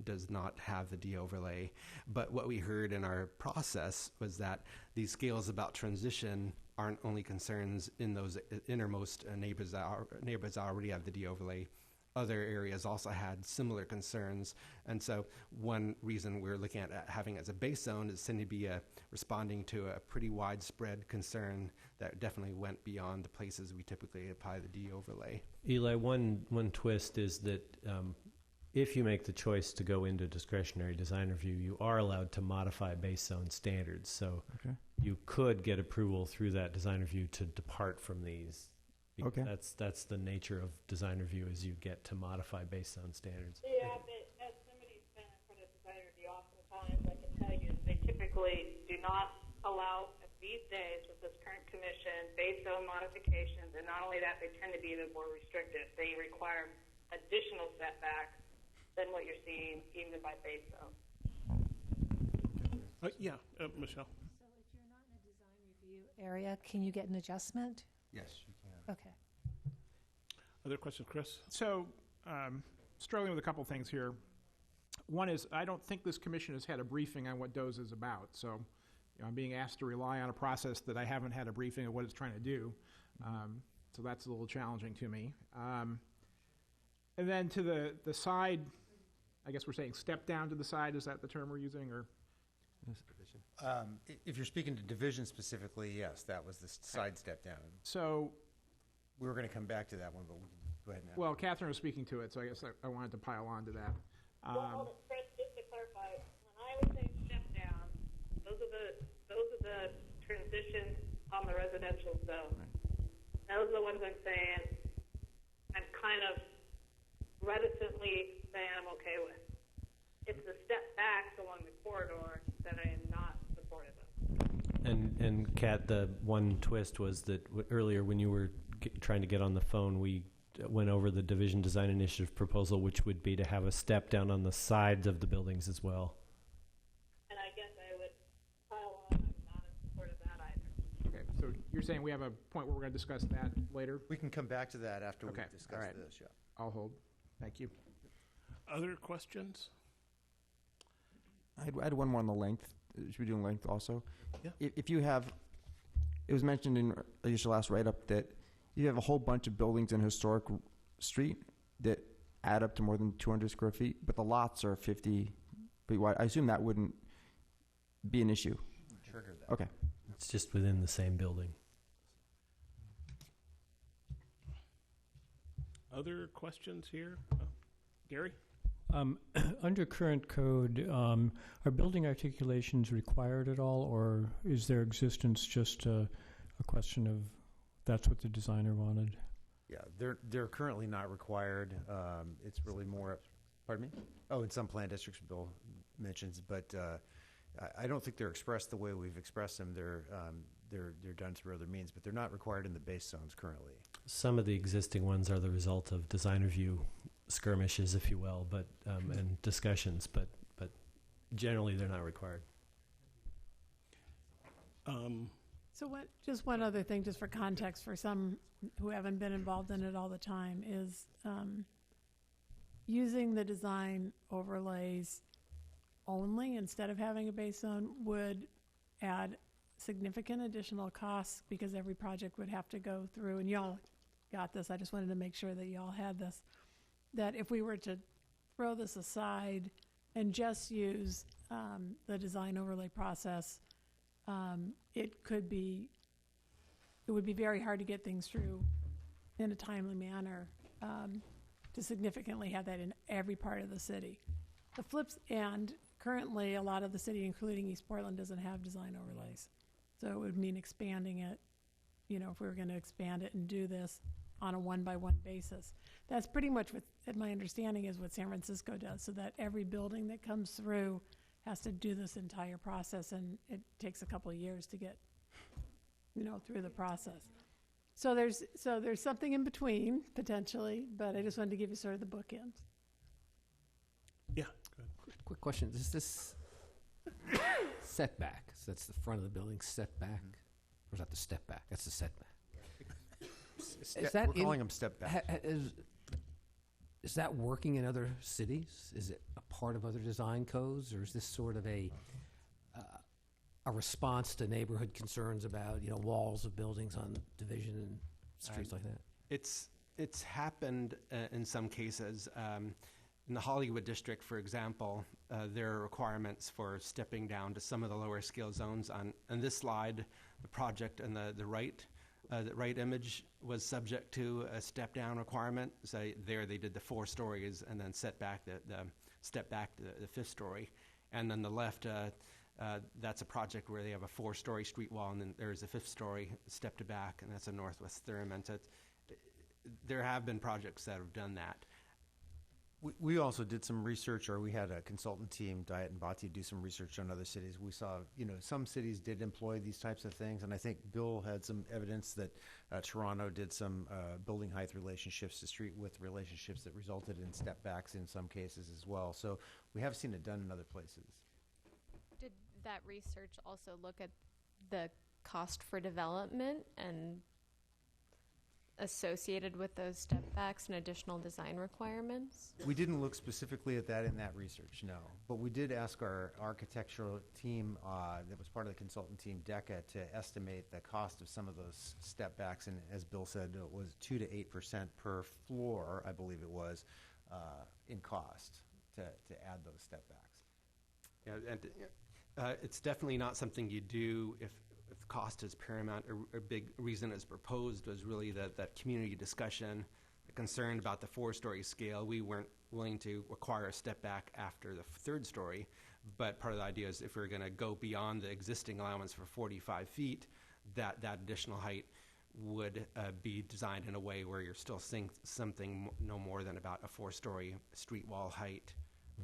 does not have the D-overlay. But what we heard in our process was that these scales about transition aren't only concerns in those innermost neighborhoods that already have the D-overlay. Other areas also had similar concerns. And so one reason we're looking at having it as a base zone is to be responding to a pretty widespread concern that definitely went beyond the places we typically apply the D-overlay. Eli, one twist is that if you make the choice to go into discretionary design review, you are allowed to modify base zone standards. So you could get approval through that design review to depart from these. Okay. That's the nature of design review, is you get to modify base zone standards. Yeah, but as somebody who's been in front of design review oftentimes, I can tell you they typically do not allow, these days with this current commission, base zone modifications, and not only that, they tend to be even more restrictive. They require additional setbacks than what you're seeing even by base zone. Michelle. So if you're not in a design review area, can you get an adjustment? Yes, you can. Okay. Other questions, Chris? So, struggling with a couple things here. One is, I don't think this commission has had a briefing on what DOZA is about. So, I'm being asked to rely on a process that I haven't had a briefing of what it's trying to do. So that's a little challenging to me. And then to the side, I guess we're saying step down to the side. Is that the term we're using, or? If you're speaking to division specifically, yes, that was the side step down. So we were going to come back to that one, but we can go ahead now. Well, Catherine was speaking to it, so I guess I wanted to pile on to that. Well, Chris, just to clarify, when I would say step down, those are the transitions on the residential zone. Those are the ones I'm saying I'm kind of reticently saying I'm okay with. It's the step backs along the corridor that I am not supportive of. And Kat, the one twist was that earlier when you were trying to get on the phone, we went over the Division Design Initiative proposal, which would be to have a step down on the sides of the buildings as well. And I guess I would pile on. I'm not in support of that either. Okay, so you're saying we have a point where we're going to discuss that later? We can come back to that after we Okay, discuss all right. this. Yeah. I'll hold. Thank you. Other questions? I had one more on the length. Should we do length also? Yeah. If you have, it was mentioned in your last write-up that you have a whole bunch of buildings in historic street that add up to more than 200 square feet, but the lots are 50 feet wide. I assume that wouldn't be an issue. Trigger that. Okay. It's just within the same building. Other questions here? Gary? Under current code, are building articulations required at all, or is their existence just a question of that's what the designer wanted? Yeah, they're currently not required. It's really more, pardon me? Oh, in some plan districts, Bill mentions, but I don't think they're expressed the way we've expressed them. They're done through other means, but they're not required in the base zones currently. Some of the existing ones are the result of design review skirmishes, if you will, but and discussions, but generally they're not required. So just one other thing, just for context, for some who haven't been involved in it all the time, is using the design overlays only instead of having a base zone would add significant additional costs, because every project would have to go through, and y'all got this, I just wanted to make sure that y'all had this, that if we were to throw this aside and just use the design overlay process, it would be very hard to get things through in a timely manner to significantly have that in every part of the city. The flips, and currently a lot of the city, including East Portland, doesn't have design overlays. So it would mean expanding it, if we were going to expand it and do this on a one-by-one basis. That's pretty much what, my understanding is, what San Francisco does, so that every building that comes through has to do this entire process, and it takes a couple of years to get, through the process. So there's something in between, potentially, but I just wanted to give you sort of the bookends. Yeah, good. Quick question. Is this setback? So that's the front of the building setback? Or is that the step back? That's the setback. We're calling them step back. Is that working in other cities? Is it a part of other design codes, or is this sort of a response to neighborhood concerns about walls of buildings on Division and streets like that? It's happened in some cases. In the Hollywood district, for example, there are requirements for stepping down to some of the lower scale zones. On this slide, the project on the right image was subject to a step down requirement. So there they did the 4 stories and then step back the 5th story. And then the left, that's a project where they have a 4-story street wall, and then there's a 5th story stepped back, and that's a Northwest Thurman. So there have been projects that have done that. We also did some research, or we had a consultant team, Diet and Bati, do some research on other cities. We saw, some cities did employ these types of things, and I think Bill had some evidence that Toronto did some building height relationships to street width relationships that resulted in step backs in some cases as well. So we have seen it done in other places. Did that research also look at the cost for development and associated with those step backs and additional design requirements? We didn't look specifically at that in that research, no. But we did ask our architectural team that was part of the consultant team, DECA, to estimate the cost of some of those step backs. And as Bill said, it was 2 to 8% per floor, I believe it was, in cost to add those step backs. Yeah, and it's definitely not something you do if cost is paramount. A big reason it's proposed was really that community discussion, the concern about the 4-story scale. We weren't willing to require a step back after the 3rd story, but part of the idea is if we're going to go beyond the existing allowance for 45 feet, that additional height would be designed in a way where you're still seeing something no more than about a 4-story street wall height,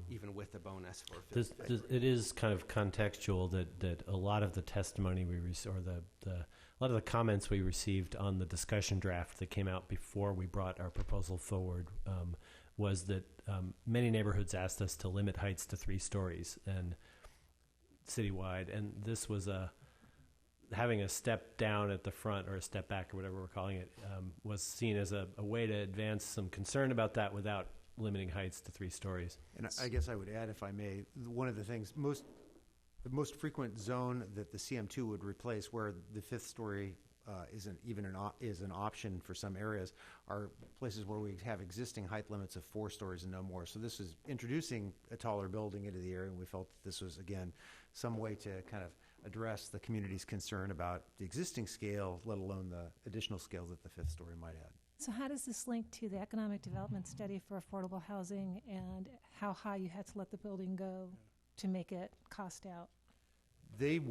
even with the bonus for it is kind of contextual that a lot of the testimony we received, or a lot of the comments we received on the discussion draft that came out before we brought our proposal forward was that many neighborhoods asked us to limit heights to 3 stories and citywide, and this was having a step down at the front, or a step back, or whatever we're calling it, was seen as a way to advance some concern about that without limiting heights to 3 stories. And I guess I would add, if I may, one of the things, the most frequent zone that the CM2 would replace, where the 5th story is an option for some areas are places where we have existing height limits of 4 stories and no more. So this is introducing a taller building into the area, and we felt that this was, again, some way to kind of address the community's concern about the existing scale, let alone the additional scale that the 5th story might add. So how does this link to the economic development study for affordable housing and how high you had to let the building go to make it cost out? They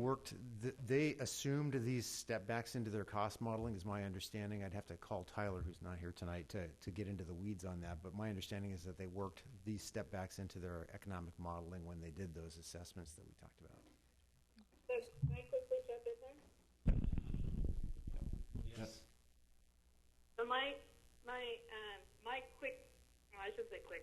assumed these step backs into their cost modeling, is my understanding. I'd have to call Tyler, who's not here tonight, to get into the weeds on that. But my understanding is that they worked these step backs into their economic modeling when they did those assessments that we talked about. So, can I quickly jump in there? Yes. So my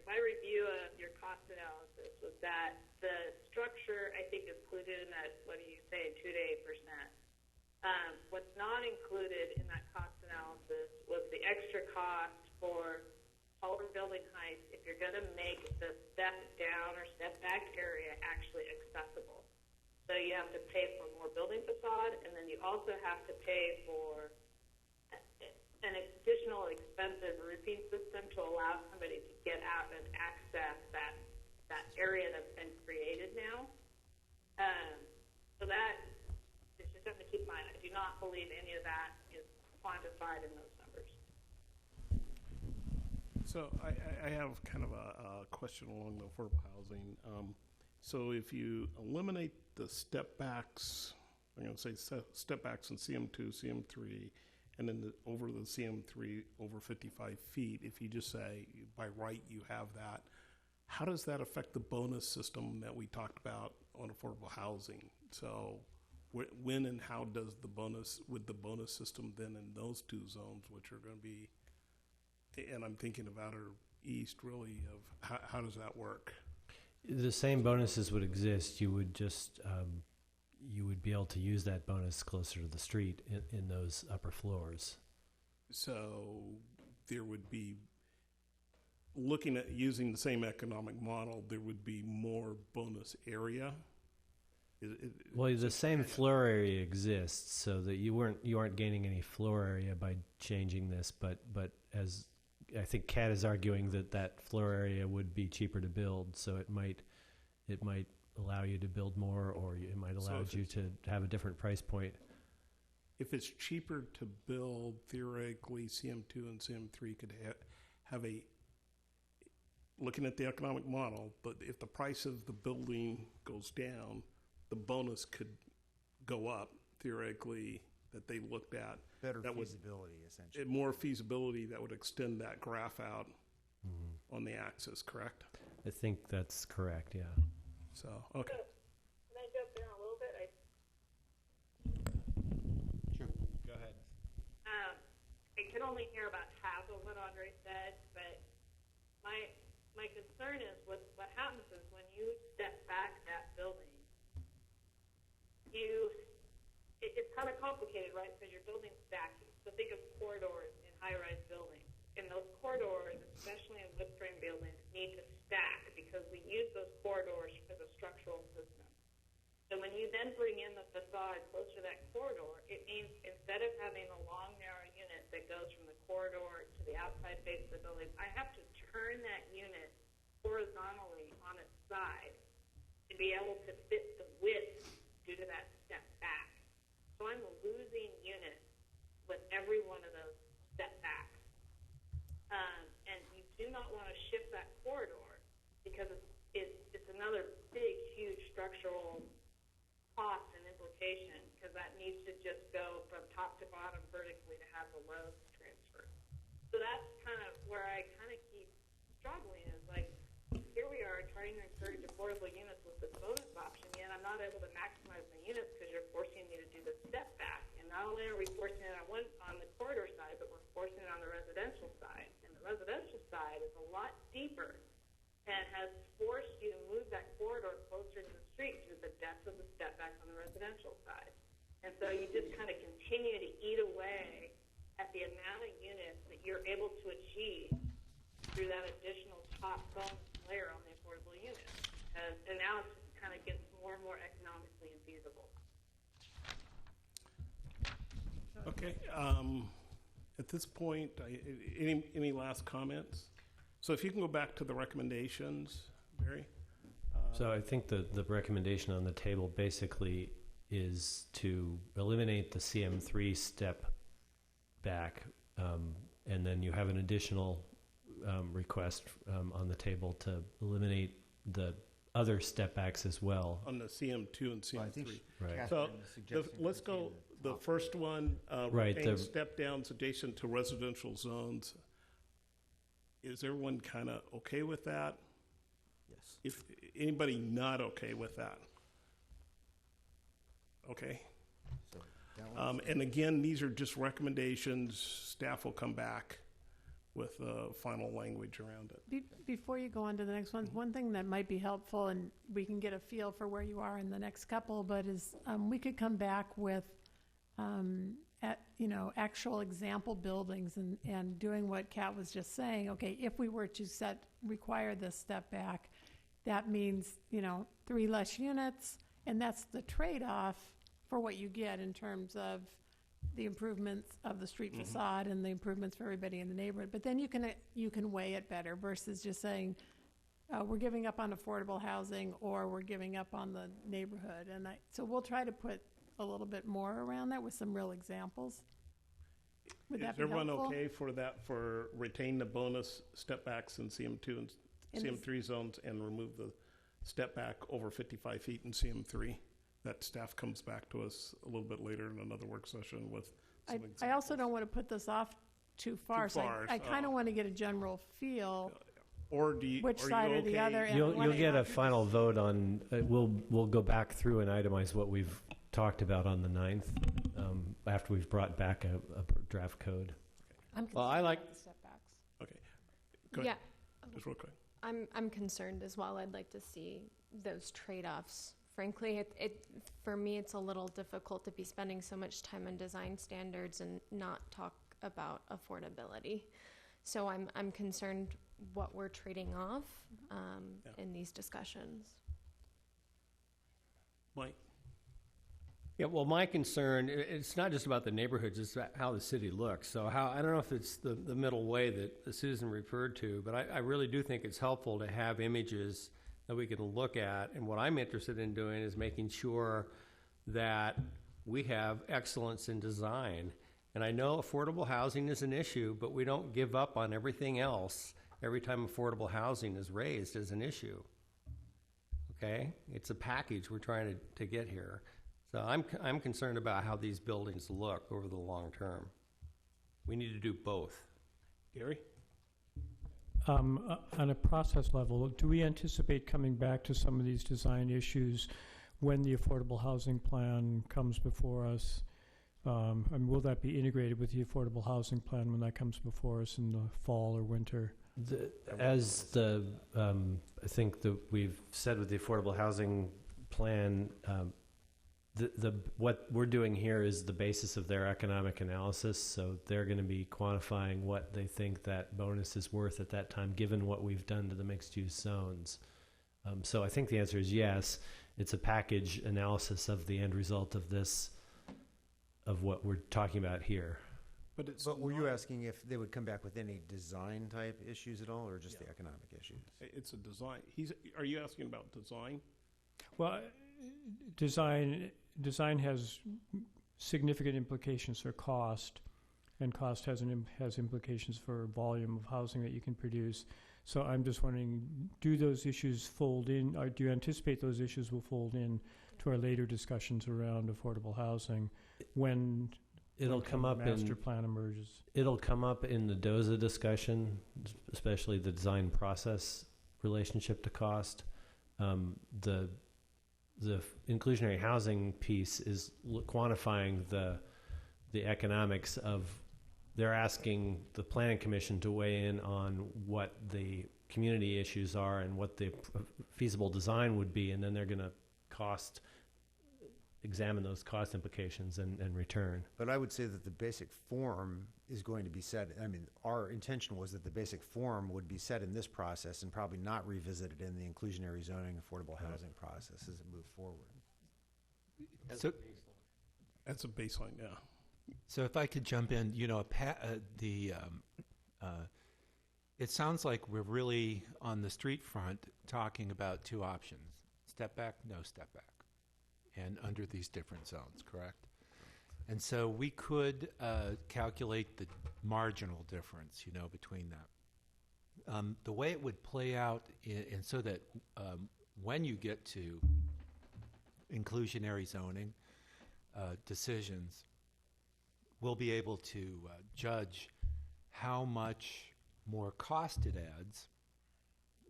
my review of your cost analysis was that the structure, I think, is included in that, what do you say, 2 to 8%. What's not included in that cost analysis was the extra cost for taller building heights if you're going to make the step down or step back area actually accessible. So you have to pay for more building facade, and then you also have to pay for an additional expensive roofing system to allow somebody to get out and access that area that's been created now. So that is just something to keep in mind. I do not believe any of that is quantified in those numbers. So I have kind of a question along the affordable housing. So if you eliminate the step backs, I'm going to say step backs in CM2, CM3, and then over the CM3 over 55 feet, if you just say by right you have that, how does that affect the bonus system that we talked about on affordable housing? So when and how does the bonus system then in those 2 zones, which are going to be, and I'm thinking of outer east really, of how does that work? The same bonuses would exist. You would just you would be able to use that bonus closer to the street in those upper floors. So there would be, looking at using the same economic model, there would be more bonus area. Well, the same floor area exists, so that you aren't gaining any floor area by changing this. But as I think Kat is arguing that floor area would be cheaper to build, so it might allow you to build more, or it might allow you to have a different price point. If it's cheaper to build, theoretically, CM2 and CM3 could have a, looking at the economic model, but if the price of the building goes down, the bonus could go up, theoretically, that they looked at. Better feasibility, essentially. More feasibility that would extend that graph out on the axis, correct? I think that's correct, yeah. So, okay. Can I jump in a little bit? Sure. Go ahead. I could only hear about half of what Andre said, but my concern is what happens is when you step back that building, it's kind of complicated, right? Because you're building stacking. So think of corridors in high-rise buildings. And those corridors, especially in wood frame buildings, need to stack because we use those corridors as a structural system. So when you then bring in the facade closer to that corridor, it means instead of having a long, narrow unit that goes from the corridor to the outside face of the building, I have to turn that unit horizontally on its side to be able to fit the width due to that step back. So I'm losing units with every one of those step backs. And you do not want to shift that corridor because it's another big, huge structural cost and implication because that needs to just go from top to bottom vertically to have the loads transfer. So that's kind of where I kind of keep struggling is like, here we are trying to encourage affordable units with this bonus option, yet I'm not able to maximize my units because you're forcing me to do the step back. And not only are we forcing it on the corridor side, but we're forcing it on the residential side. And the residential side is a lot deeper and has forced you to move that corridor closer to the street due to the depth of the step back on the residential side. And so you just kind of continue to eat away at the amount of units that you're able to achieve through that additional top bonus layer on the affordable unit. And now it just kind of gets more and more economically infeasible. So Okay. At this point, any last comments? So if you can go back to the recommendations, Barry. So I think the recommendation on the table basically is to eliminate the CM3 step back, and then you have an additional request on the table to eliminate the other step backs as well. On the CM2 and CM3. I think Right. So Catherine is suggesting let's we go, see the top. first one, Right, retain the- step downs adjacent to residential zones. Is everyone kind of okay with that? Yes. If anybody not okay with that? Okay. So that one's- And again, these are just recommendations. Staff will come back with final language around it. Before you go on to the next one thing that might be helpful, and we can get a feel for where you are in the next couple, but is we could come back with actual example buildings and doing what Kat was just saying. Okay, if we were to require this step back, that means 3 less units, and that's the trade-off for what you get in terms of the improvements of the street facade and the improvements for everybody in the neighborhood. But then you can weigh it better versus just saying we're giving up on affordable housing or we're giving up on the neighborhood. And so we'll try to put a little bit more around that with some real examples. Would that Is be everyone helpful? okay for that, for retain the bonus step backs in CM2 and And CM3 zones and remove the step back over 55 feet in CM3? That staff comes back to us a little bit later in another work session with some examples. I also don't want to put this off too far. Too far, I kind of want to get a general feel. Or do you, Which are side you or the okay? other, and You'll what- get a final vote on. We'll go back through and itemize what we've talked about on the 9th after we've brought back a draft code. I'm Well, I like- concerned about the setbacks. Okay. Go Yeah, ahead. Just real quick. I'm concerned as well. I'd like to see those trade-offs. Frankly, for me, it's a little difficult to be spending so much time on design standards and not talk about affordability. So I'm concerned what we're trading off in these discussions. Mike? Yeah, well, my concern, it's not just about the neighborhoods, it's about how the city looks. So I don't know if it's the middle way that Susan referred to, but I really do think it's helpful to have images that we can look at. And what I'm interested in doing is making sure that we have excellence in design. And I know affordable housing is an issue, but we don't give up on everything else every time affordable housing is raised as an issue. Okay? It's a package we're trying to get here. So I'm concerned about how these buildings look over the long term. We need to do both. Gary? On a process level, do we anticipate coming back to some of these design issues when the affordable housing plan comes before us? And will that be integrated with the affordable housing plan when that comes before us in the fall or winter? I think that we've said with the affordable housing plan, what we're doing here is the basis of their economic analysis. So they're going to be quantifying what they think that bonus is worth at that time, given what we've done to the mixed-use zones. So I think the answer is yes. It's a package analysis of the end result of this, of what we're talking about here. But were you asking if they would come back with any design type issues at all, or just the economic issues? It's a design. Are you asking about design? Well, design has significant implications for cost, and cost has implications for volume of housing that you can produce. So I'm just wondering, do those issues fold in, or do you anticipate those issues will fold in to our later discussions around affordable housing when It'll come up the master in plan emerges? It'll come up in the DOZA discussion, especially the design process relationship to cost. The inclusionary housing piece is quantifying the economics of. They're asking the planning commission to weigh in on what the community issues are and what the feasible design would be, and then they're going to examine those cost implications and return. But I would say that the basic form is going to be set. I mean, our intention was that the basic form would be set in this process and probably not revisited in the inclusionary zoning affordable housing process as it moved forward. So, That's a baseline, yeah. So if I could jump in, it sounds like we're really on the street front talking about two options: step back, no step back, and under these different zones, correct? And so we could calculate the marginal difference, between that. The way it would play out, and so that when you get to inclusionary zoning decisions, we'll be able to judge how much more cost it adds,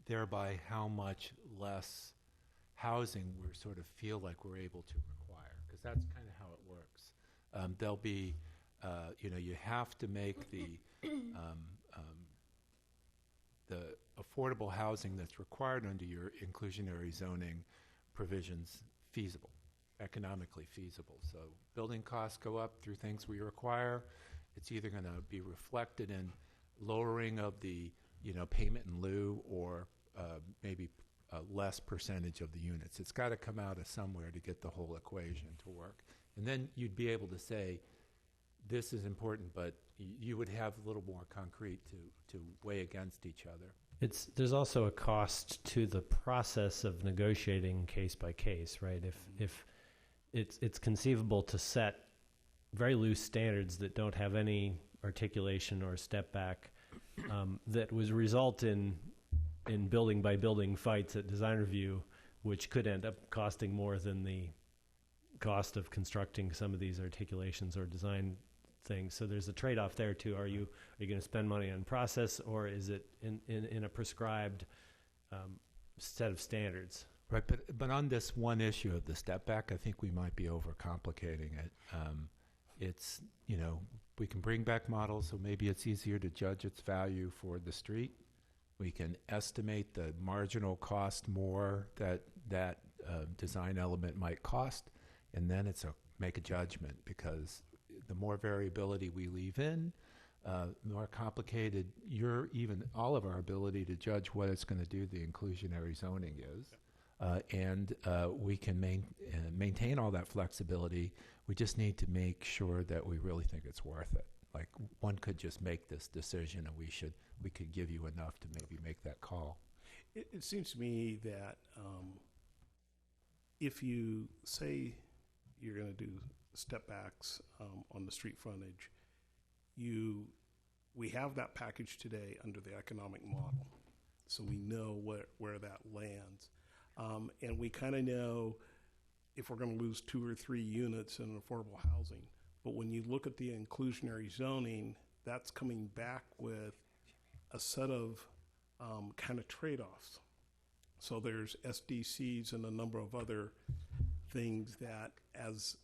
thereby how much less housing we sort of feel like we're able to require, because that's kind of how it works. There'll be, you have to make the affordable housing that's required under your inclusionary zoning provisions feasible, economically feasible. So building costs go up through things we require. It's either going to be reflected in lowering of the, payment in lieu, or maybe a less percentage of the units. It's got to come out of somewhere to get the whole equation to work. And then you'd be able to say, this is important, but you would have a little more concrete to weigh against each other. There's also a cost to the process of negotiating case by case, right? If it's conceivable to set very loose standards that don't have any articulation or step back, that would result in building by building fights at design review, which could end up costing more than the cost of constructing some of these articulations or design things. So there's a trade-off there too. Are you going to spend money on process, or is it in a prescribed set of standards? Right, but on this one issue of the step back, I think we might be overcomplicating it. It's, we can bring back models, so maybe it's easier to judge its value for the street. We can estimate the marginal cost more that design element might cost, and then make a judgment, because the more variability we leave in, the more complicated all of our ability to judge what it's going to do the inclusionary zoning is. And we can maintain all that flexibility. We just need to make sure that we really think it's worth it. Like, one could just make this decision, and we could give you enough to maybe make that call. It seems to me that if you say you're going to do step backs on the street frontage, we have that package today under the economic model, so we know where that lands. And we kind of know if we're going to lose 2 or 3 units in affordable housing. But when you look at the inclusionary zoning, that's coming back with a set of kind of trade-offs. So there's SDCs and a number of other things that, as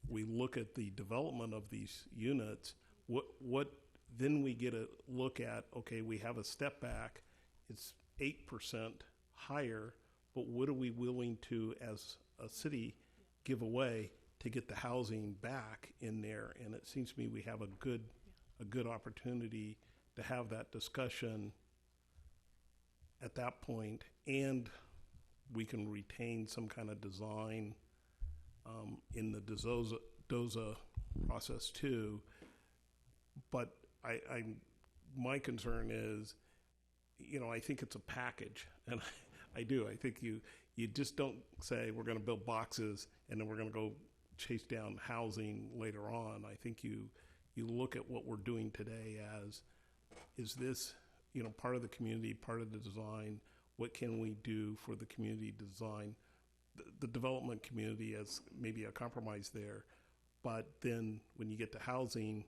we look at the development of these units, what then we get a look at, okay, we have a step back, it's 8% higher, but what are we willing to, as a city, give away to get the housing back in there? And it seems to me we have a good opportunity to have that discussion at that point, and we can retain some kind of design in the DOZA process too. But my concern is, I think it's a package, and I do. I think you just don't say we're going to build boxes and then we're going to go chase down housing later on. I think you look at what we're doing today as, is this, part of the community, part of the design? What can we do for the community design, the development community, as maybe a compromise there? But then when you get to housing,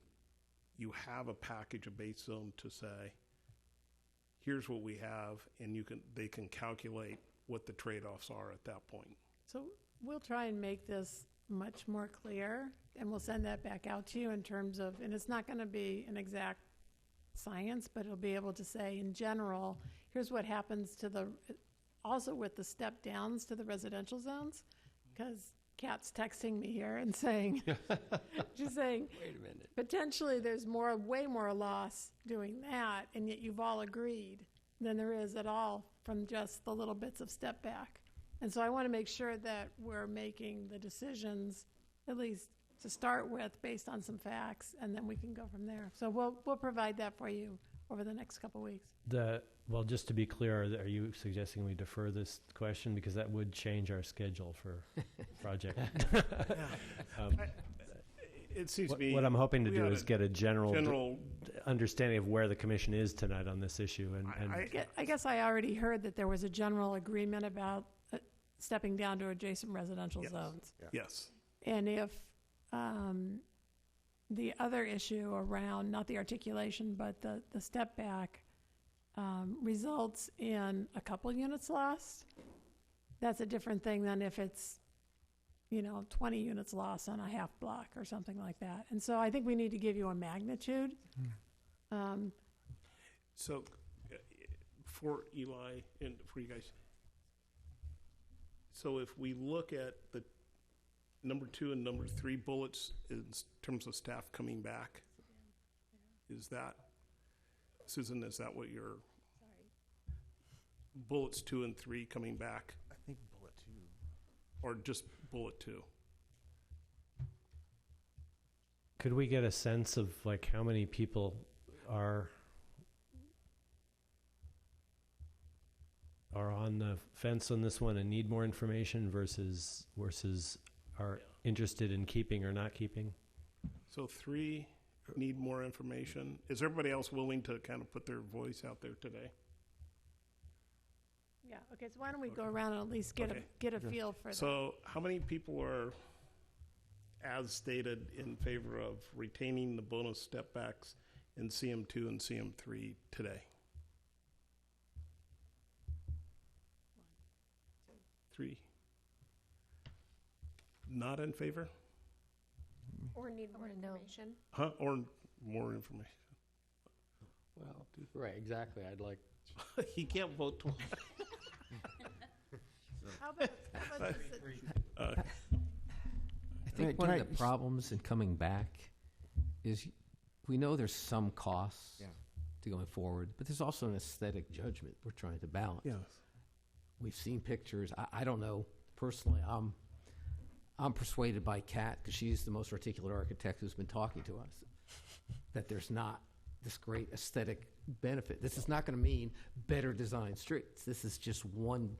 you have a package, a base zone to say, here's what we have, and they can calculate what the trade-offs are at that point. So we'll try and make this much more clear, and we'll send that back out to you in terms of, and it's not going to be an exact science, but it'll be able to say, in general, here's what happens also with the step downs to the residential zones, because Kat's texting me here and saying, she's saying, wait a minute, potentially there's way more loss doing that, and yet you've all agreed, than there is at all from just the little bits of step back. And so I want to make sure that we're making the decisions, at least to start with based on some facts, and then we can go from there. So we'll provide that for you over the next couple weeks. Well, just to be clear, are you suggesting we defer this question? Because that would change our schedule for project. It seems to be. What I'm hoping to we do ought is get a general general understanding of where the commission is tonight on this issue. And I guess I already heard that there was a general agreement about stepping down to adjacent residential Yes. zones. yes. And if the other issue around, not the articulation, but the step back results in a couple units lost, that's a different thing than if it's, 20 units lost on a half block or something like that. And so I think we need to give you a magnitude. So, for Eli and for you guys, so if we look at the number 2 and number 3 bullets in terms of staff coming back, is that, Susan, is that what your bullets 2 and 3 coming back, I think bullet 2. or just bullet 2? could we get a sense of like how many people are on the fence on this one and need more information versus are interested in keeping or not keeping? So 3 need more information. Is everybody else willing to kind of put their voice out there today? Yeah, okay, so why don't we go around and at least get Okay. a feel for that? So how many people are, as stated, in favor of retaining the bonus step backs in CM2 and CM3 today? 3. Not in favor? Or need more information. Huh? Or more information? Well, right, exactly. I'd like. He can't vote twice. How about just I think one of the problems in coming back is we know there's some costs to going forward, but there's also an aesthetic judgment we're trying to balance. Yes. We've seen pictures. I don't know personally. I'm persuaded by Kat, because she's the most articulate architect who's been talking to us, that there's not this great aesthetic benefit. This is not going to mean better designed streets. This is just one.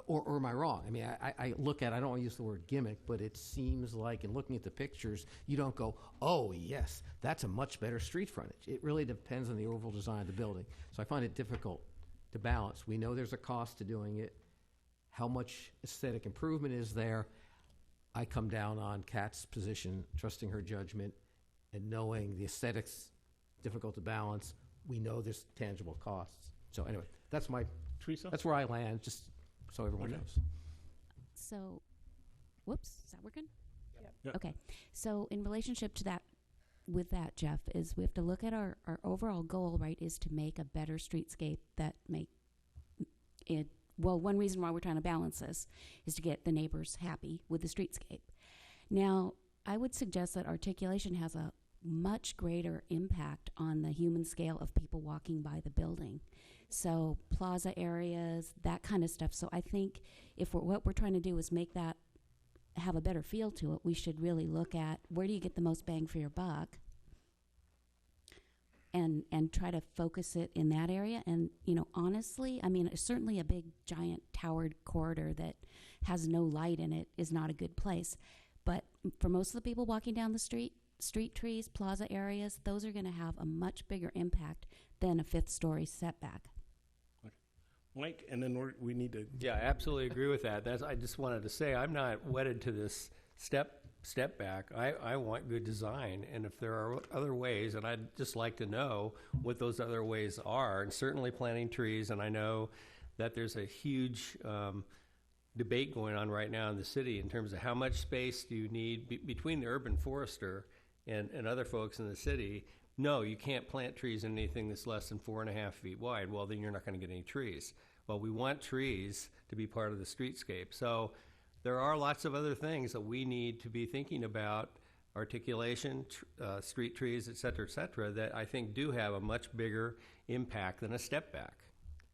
Or am I wrong? I mean, I look at, I don't want to use the word gimmick, but it seems like in looking at the pictures, you don't go, oh, yes, that's a much better street frontage. It really depends on the overall design of the building. So I find it difficult to balance. We know there's a cost to doing it. How much aesthetic improvement is there? I come down on Kat's position, trusting her judgment, and knowing the aesthetics difficult to balance. We know there's tangible costs. So anyway, that's Teresa? that's where I land, just so everyone knows. So, whoops, is that working? Yep. Okay. So in relationship to that, with that, Jeff, is we have to look at our overall goal, right, is to make a better streetscape that make it, well, one reason why we're trying to balance this is to get the neighbors happy with the streetscape. Now, I would suggest that articulation has a much greater impact on the human scale of people walking by the building. So plaza areas, that kind of stuff. So I think if what we're trying to do is make that have a better feel to it, we should really look at where do you get the most bang for your buck, and try to focus it in that area. And, honestly, I mean, certainly a big, giant, towered corridor that has no light in it is not a good place. But for most of the people walking down the street trees, plaza areas, those are going to have a much bigger impact than a 5th-story setback. Mike, and then we need to. Yeah, I absolutely agree with that. I just wanted to say I'm not wedded to this step back. I want good design, and if there are other ways, and I'd just like to know what those other ways are, and certainly planting trees. And I know that there's a huge debate going on right now in the city in terms of how much space do you need between the urban forester and other folks in the city. No, you can't plant trees in anything that's less than 4.5 feet wide. Well, then you're not going to get any trees. Well, we want trees to be part of the streetscape. So there are lots of other things that we need to be thinking about, articulation, street trees, et cetera, that I think do have a much bigger impact than a step back.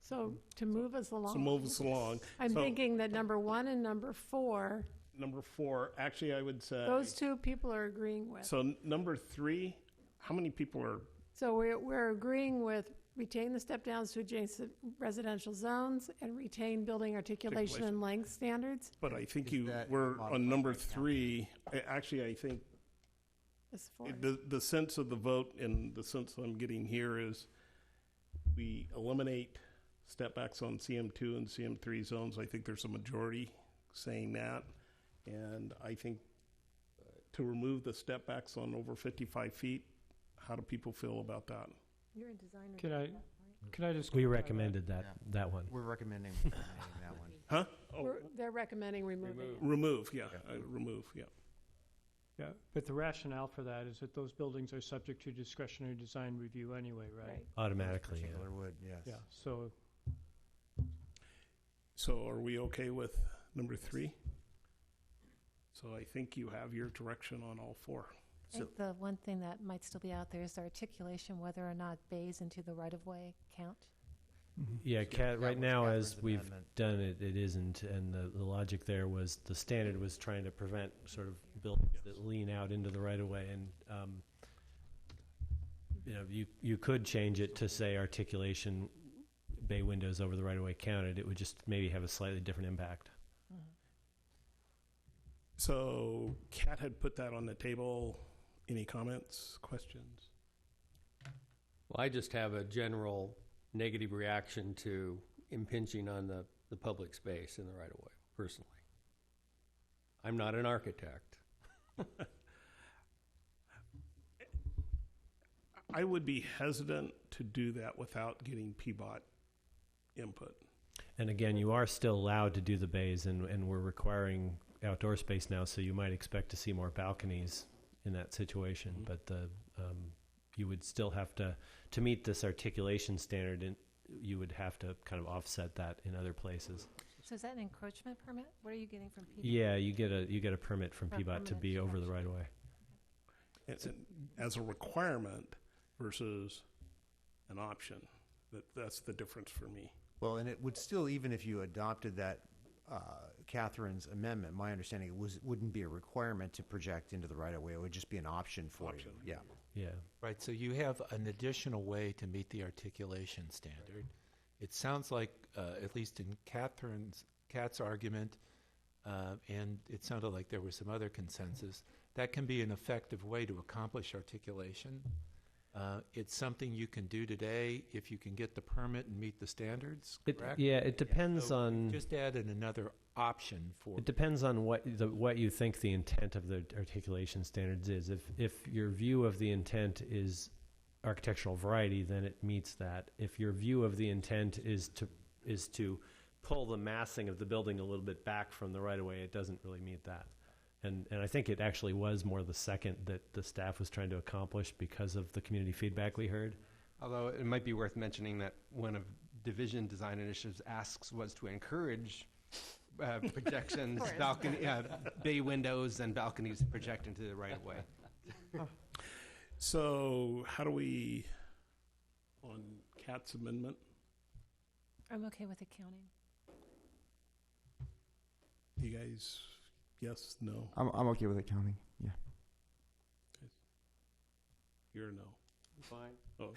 So to move us along. So move us along. I'm thinking that number 1 and number 4 number 4, actually, I would say. Those two people are agreeing with. So number 3, how many people are? So we're agreeing with retain the step downs to adjacent residential zones and retain building articulation and length standards. But I think Is that we're modified on number by 3. Actually, I think It's four. the sense of the vote and the sense I'm getting here is we eliminate step backs on CM2 and CM3 zones. I think there's a majority saying that. And I think to remove the step backs on over 55 feet, how do people feel about that? You're in design Can I just? We recommended that one. We're recommending that one. Huh? Oh, They're recommending removing it. remove, yeah. Remove, yeah. Yeah, but the rationale for that is that those buildings are subject to discretionary design review anyway, right? Right. Automatically, yeah. Particular wood, yes. Yeah, so So are we okay with number 3? So I think you have your direction on all 4. I think the one thing that might still be out there is the articulation, whether or not bays into the right-of-way count. Yeah, that right was now, Catherine's as we've amendment. done it, it isn't. And the logic there was the standard was trying to prevent sort of buildings that lean out into the right of way. And, you could change it to say articulation, bay windows over the right of way counted. It would just maybe have a slightly different impact. So Kat had put that on the table. Any comments, questions? Well, I just have a general negative reaction to impinging on the public space in the right of way, personally. I'm not an architect. I would be hesitant to do that without getting PBOT input. And again, you are still allowed to do the bays, and we're requiring outdoor space now, so you might expect to see more balconies in that situation. But you would still have to meet this articulation standard, and you would have to kind of offset that in other places. So is that an encroachment permit? What are you getting from PBOT? Yeah, you get a permit from For PBOT to permanent be over the structure. right of way. It's as a requirement versus an option. That's the difference for me. Well, and it would still, even if you adopted that Catherine's amendment, my understanding wouldn't be a requirement to project into the right-of-way. It would just be an option for you. Yeah. Yeah. Right, so you have an additional way to meet the articulation standard. It sounds like, at least in Kat's argument, and it sounded like there was some other consensus, that can be an effective way to accomplish articulation. It's something you can do today if you can get the permit and meet the standards, correct? It depends So on. just added another option for. It depends on what you think the intent of the articulation standards is. If your view of the intent is architectural variety, then it meets that. If your view of the intent is to pull the massing of the building a little bit back from the right of way, it doesn't really meet that. And I think it actually was more the second that the staff was trying to accomplish because of the community feedback we heard. Although it might be worth mentioning that one of Division Design Initiatives asks was to encourage projections, balcony, bay windows and balconies to project into the right of way. So how do we, on Kat's amendment? I'm okay with accounting. You guys, yes, no? I'm okay with accounting. Yeah. You're a no. Fine. Oh. All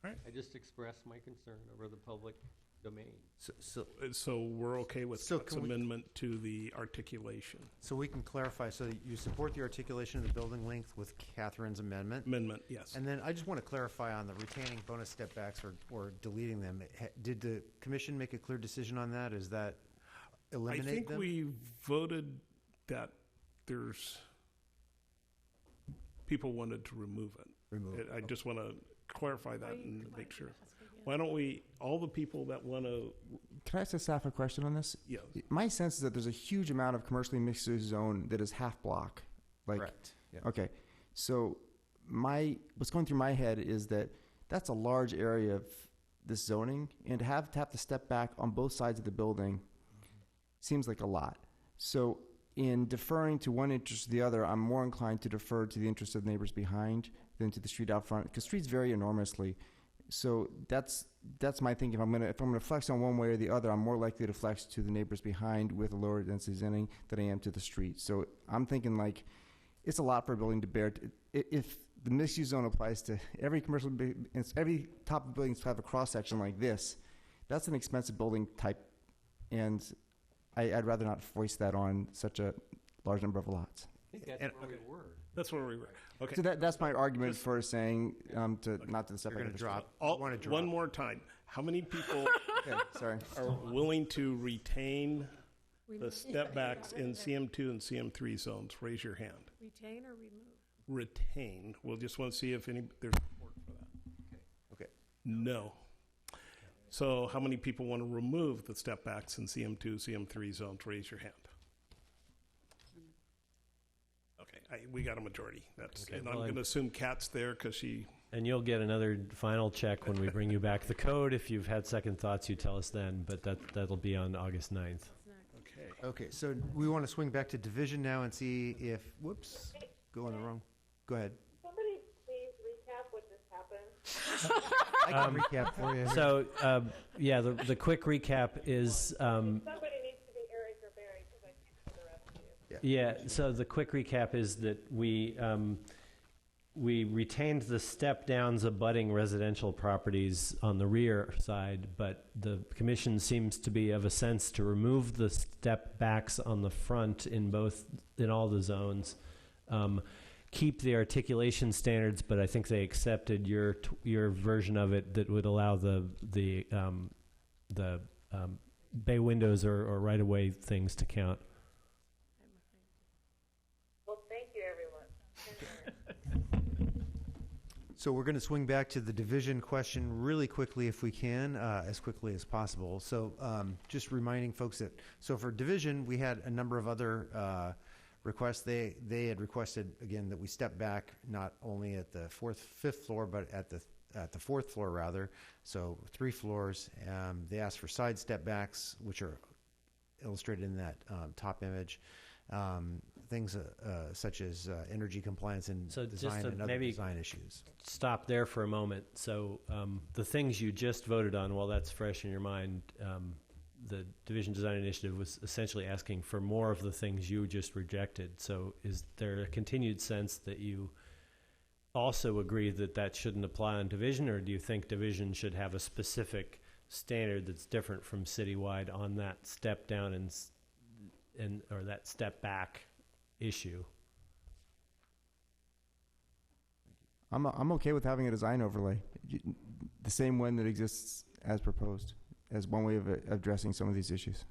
right. I just expressed my concern over the public domain. So we're okay with So Kat's can we- amendment to the articulation. So we can clarify, so you support the articulation of the building length with Catherine's amendment? Amendment, yes. And then I just want to clarify on the retaining bonus step backs or deleting them. Did the commission make a clear decision on that? Is that eliminate them? I think we voted that there's, people wanted to remove it. Remove it. I just want to clarify that and make sure. Why don't we, all the people that want to, Can I ask the staff a question on this? yes. My sense is that there's a huge amount of commercially mixed use zone that is half block. Like, Correct. Yeah. okay, so what's going through my head is that that's a large area of this zoning, and to have to step back on both sides of the building seems like a lot. So in deferring to one interest or the other, I'm more inclined to defer to the interest of neighbors behind than to the street out front, because streets vary enormously. So that's my thinking. If I'm gonna flex on one way or the other, I'm more likely to flex to the neighbors behind with a lower density zoning than I am to the street. So I'm thinking like it's a lot for a building to bear. If the mixed-use zone applies to every commercial, every top of buildings have a cross-section like this, that's an expensive building type, and I'd rather not voice that on such a large number of lots. I think that's where we were. That's where we were. Okay. So that's my argument for saying not to the You're going to drop. One more time. How many people Okay, sorry. are willing to retain the step backs in CM2 and CM3 zones? Raise your hand. Retain or remove? Retain. We'll just want to see if there's support for that. Okay. No. So how many people want to remove the step backs in CM2, CM3 zones? Raise your hand. Okay, we got a majority. Okay, and well, I'm going to assume Kat's there because she. And you'll get another final check when we bring you back the code. If you've had second thoughts, you tell us then, but that'll be on August 9th. Okay. Okay, so we want to swing back to division now and see if, go ahead. Somebody please recap what just happened. I can recap for you. So, yeah, the quick recap is. Somebody needs to be Eric or Barry because I can't hear the rest of you. Yeah, so the quick recap is that we retained the step downs abutting residential properties on the rear side, but the commission seems to be of a sense to remove the step backs on the front in all the zones. Keep the articulation standards, but I think they accepted your version of it that would allow the bay windows or right of way things to count. Well, thank you, everyone. So we're going to swing back to the division question really quickly if we can, as quickly as possible. So just reminding folks that, so for division, we had a number of other requests. They had requested, again, that we step back not only at the fifth floor, but at the fourth floor, rather. So 3 floors. They asked for side step backs, which are illustrated in that top image. Things such as energy compliance and design and other design issues. Stop there for a moment. So the things you just voted on, while that's fresh in your mind, the Division Design Initiative was essentially asking for more of the things you just rejected. So is there a continued sense that you also agree that that shouldn't apply on Division, or do you think Division should have a specific standard that's different from citywide on that step down and or that step back issue? I'm okay with having a design overlay, the same one that exists as proposed, as one way of addressing some of these issues.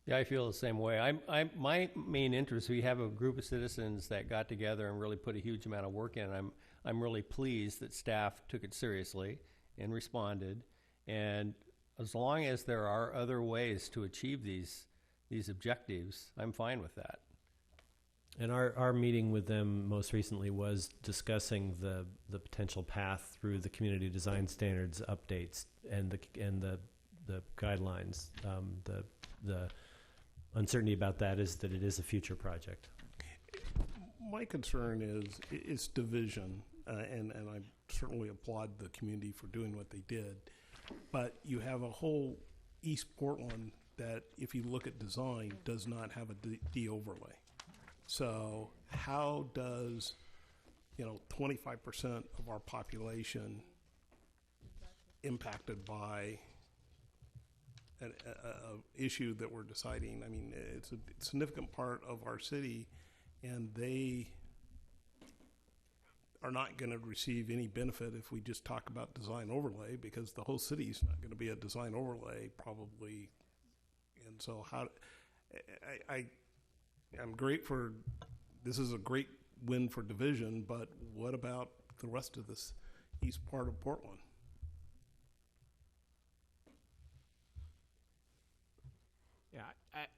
Yeah, I feel the same way. My main interest, we have a group of citizens that got together and really put a huge amount of work in. I'm really pleased that staff took it seriously and responded. And as long as there are other ways to achieve these objectives, I'm fine with that. And our meeting with them most recently was discussing the potential path through the community design standards updates and the guidelines. The uncertainty about that is that it is a future project. My concern is division, and I certainly applaud the community for doing what they did. But you have a whole East Portland that, if you look at design, does not have a D overlay. So how does 25% of our population impacted by an issue that we're deciding? I mean, it's a significant part of our city, and they are not going to receive any benefit if we just talk about design overlay, because the whole city is not going to be a design overlay probably. And so I'm great for, this is a great win for division, but what about the rest of this east part of Portland? Yeah,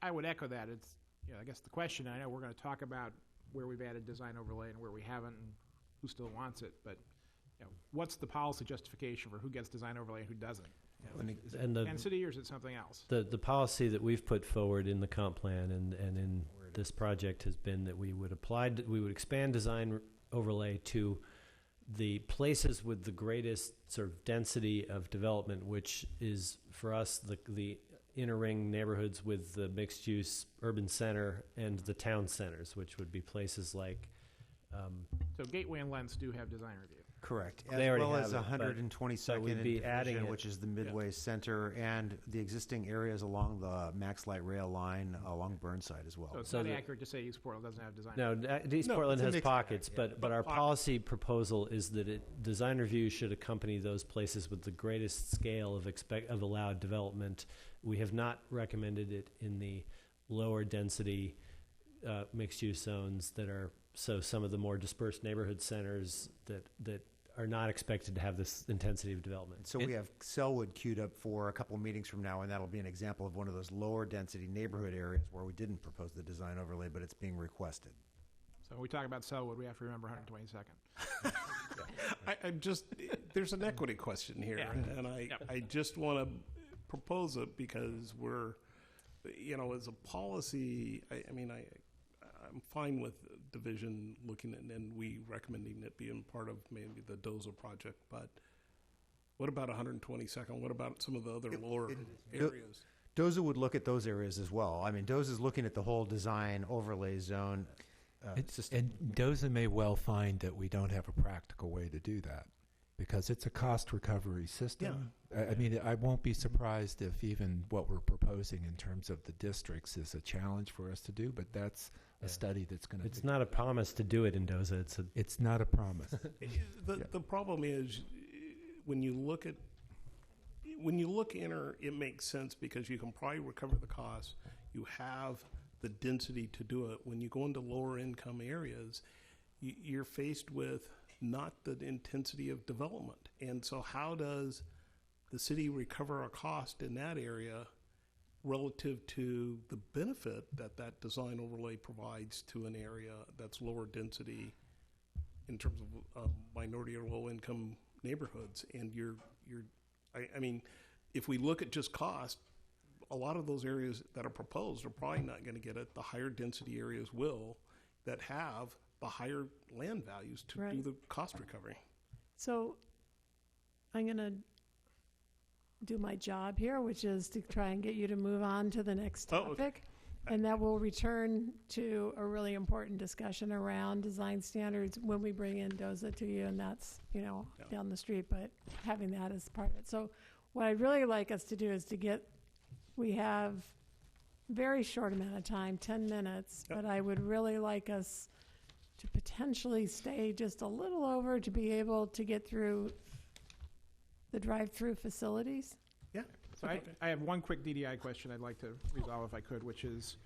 I would echo that. It's, I guess the question, I know we're going to talk about where we've added design overlay and where we haven't and who still wants it, but what's the policy justification for who gets design overlay and who doesn't? And city, or is it something else? The policy that we've put forward in the comp plan and in this project has been that we would expand design overlay to the places with the greatest sort of density of development, which is for us the inner ring neighborhoods with the mixed use urban center and the town centers, which would be places like. So Gateway and Lentz do have design review. Correct. They As already well as have it, but 122nd we'd be and adding Division, it. which is the Midway Center, and the existing areas along the Max Light Rail line along Burnside as well. So it's So not the- accurate to say East Portland doesn't have design. No, East No, Portland it's a has mixed pockets, bag, yeah. but our policy proposal is that design review should accompany those places with the greatest scale of allowed development. We have not recommended it in the lower density mixed use zones that are some of the more dispersed neighborhood centers that are not expected to have this intensity of development. So we have Selwood queued up for a couple of meetings from now, and that'll be an example of one of those lower density neighborhood areas where we didn't propose the design overlay, but it's being requested. So when we talk about Selwood, we have to remember 122nd. I'm just, there's an equity question here, Yeah. and I just want to propose it because we're, as a policy, I'm fine with division looking at, and we recommending it being part of maybe the DOZA project, but what about 122nd? What about some of the other lower areas? DOZA would look at those areas as well. I mean, DOZA is looking at the whole design overlay zone system. And DOZA may well find that we don't have a practical way to do that because it's a cost recovery system. I mean, I won't be surprised if even what we're proposing in terms of the districts is a challenge for us to do, but that's a study that's going to. It's not a promise to do it in DOZA. It's not a promise. The problem is when you look inner, it makes sense because you can probably recover the cost. You have the density to do it. When you go into lower income areas, you're faced with not the intensity of development. And so how does the city recover a cost in that area relative to the benefit that design overlay provides to an area that's lower density in terms of minority or low income neighborhoods? And I mean, if we look at just cost, a lot of those areas that are proposed are probably not going to get it. The higher density areas will, that have the higher land values to do the cost recovery. So I'm going to do my job here, which is to try and get you to move on to the next topic. And that will return to a really important discussion around design standards when we bring in DOZA to you, and that's, down the street, but having that as part of it. So what I'd really like us to do is we have very short amount of time, 10 minutes, but I would really like us to potentially stay just a little over to be able to get through the drive-through facilities. Yeah. So I have one quick DDI question I'd like to resolve if I could, which is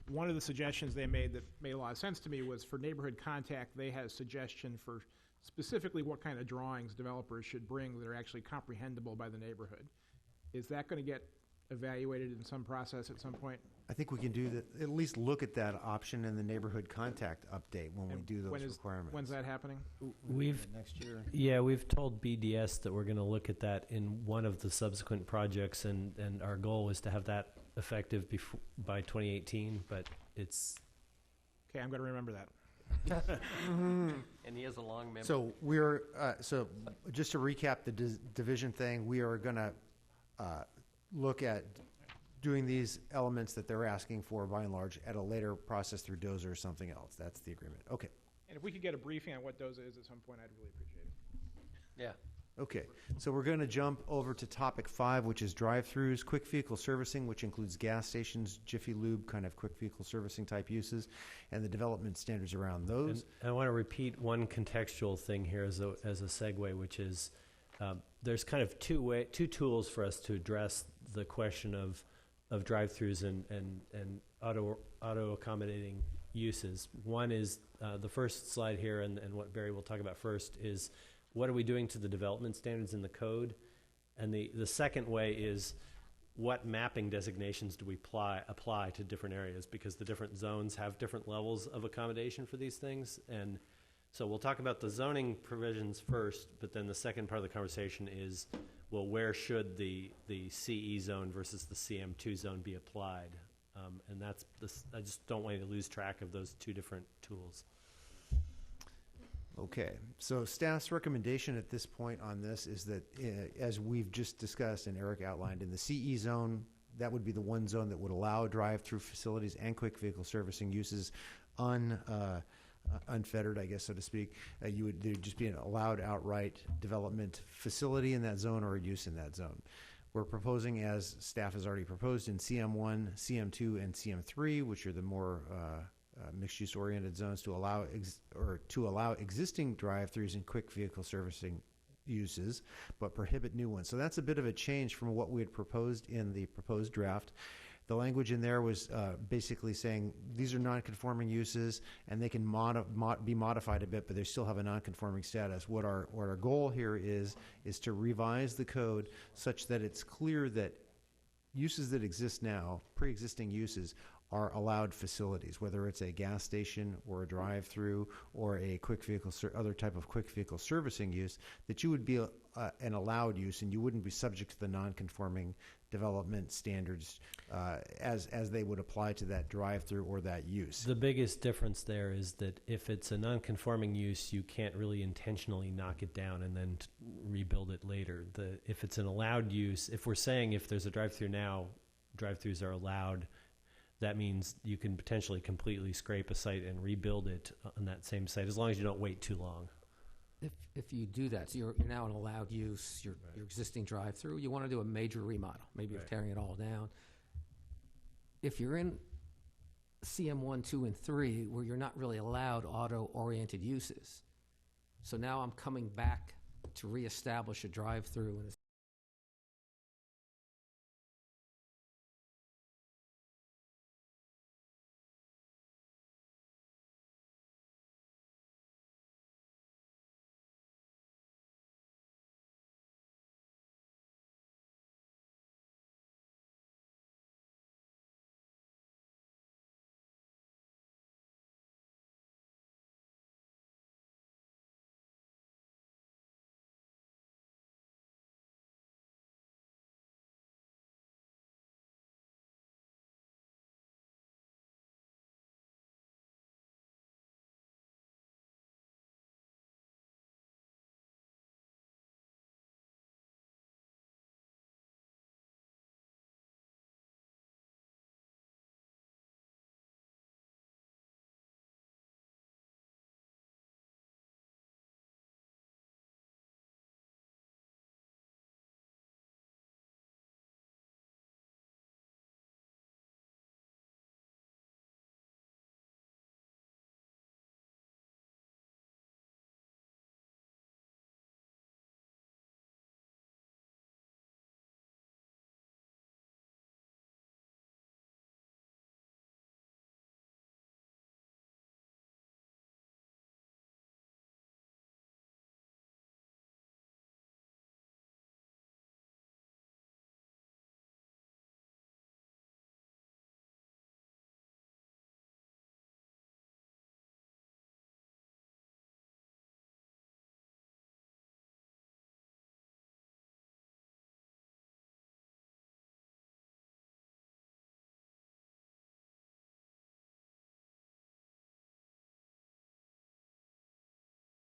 one of the suggestions they made that made a lot of sense to me was for neighborhood contact, they had a suggestion for specifically what kind of drawings developers should bring that are actually comprehensible by the neighborhood. Is that going to get evaluated in some process at some point? I think we can do that, at least look at that option in the neighborhood contact update when we do those requirements. When's that happening? Next year. Yeah, we've told BDS that we're going to look at that in one of the subsequent projects, and our goal is to have that effective by 2018, but it's... Okay, I'm going to remember that. And he has a long memory. So so just to recap the division thing, we are going to look at doing these elements that they're asking for by and large at a later process through DOZA or something else. That's the agreement. Okay. And if we could get a briefing on what DOZA is at some point, I'd really appreciate it. Yeah. Okay. So we're going to jump over to topic 5, which is drive-throughs, quick vehicle servicing, which includes gas stations, Jiffy Lube, kind of quick vehicle servicing type uses, and the development standards around those. And I want to repeat one contextual thing here as a segue, which is there's kind of two tools for us to address the question of drive-throughs and auto accommodating uses. One is the first slide here, and what Barry will talk about first is what are we doing to the development standards in the code, and the second way is what mapping designations do we apply to different areas, because the different zones have different levels of accommodation for these things. And so we'll talk about the zoning provisions first, but then the second part of the conversation is, well, where should the CE zone versus the CM2 zone be applied? And that's I just don't want you to lose track of those two different tools. Okay, so staff's recommendation at this point on this is that, as we've just discussed and Eric outlined, in the CE zone, that would be the one zone that would allow drive-through facilities and quick vehicle servicing uses unfettered, I guess, so to speak. There'd just be an allowed outright development facility in that zone or a use in that zone. We're proposing, as staff has already proposed, in CM1, CM2, and CM3, which are the more mixed-use oriented zones, to allow existing drive-throughs and quick vehicle servicing uses, but prohibit new ones. So that's a bit of a change from what we had proposed in the proposed draft. The language in there was basically saying these are non-conforming uses, and they can be modified a bit, but they still have a non-conforming status. What our goal here is to revise the code such that it's clear that uses that exist now, pre-existing uses, are allowed facilities, whether it's a gas station or a drive-through or a quick vehicle, other type of quick vehicle servicing use, that you would be an allowed use and you wouldn't be subject to the non-conforming development standards as they would apply to that drive-through or that use. The biggest difference there is that if it's a non-conforming use, you can't really intentionally knock it down and then rebuild it later. If it's an allowed use, if we're saying if there's a drive-through now, drive-throughs are allowed, that means you can potentially completely scrape a site and rebuild it on that same site, as long as you don't wait too long. If you do that, so you're now an allowed use, your existing drive-through, you want to do a major remodel. Maybe you're tearing it all down. If you're in CM1, 2, and 3, where you're not really allowed auto-oriented uses, so now I'm coming back to reestablish a drive-through in a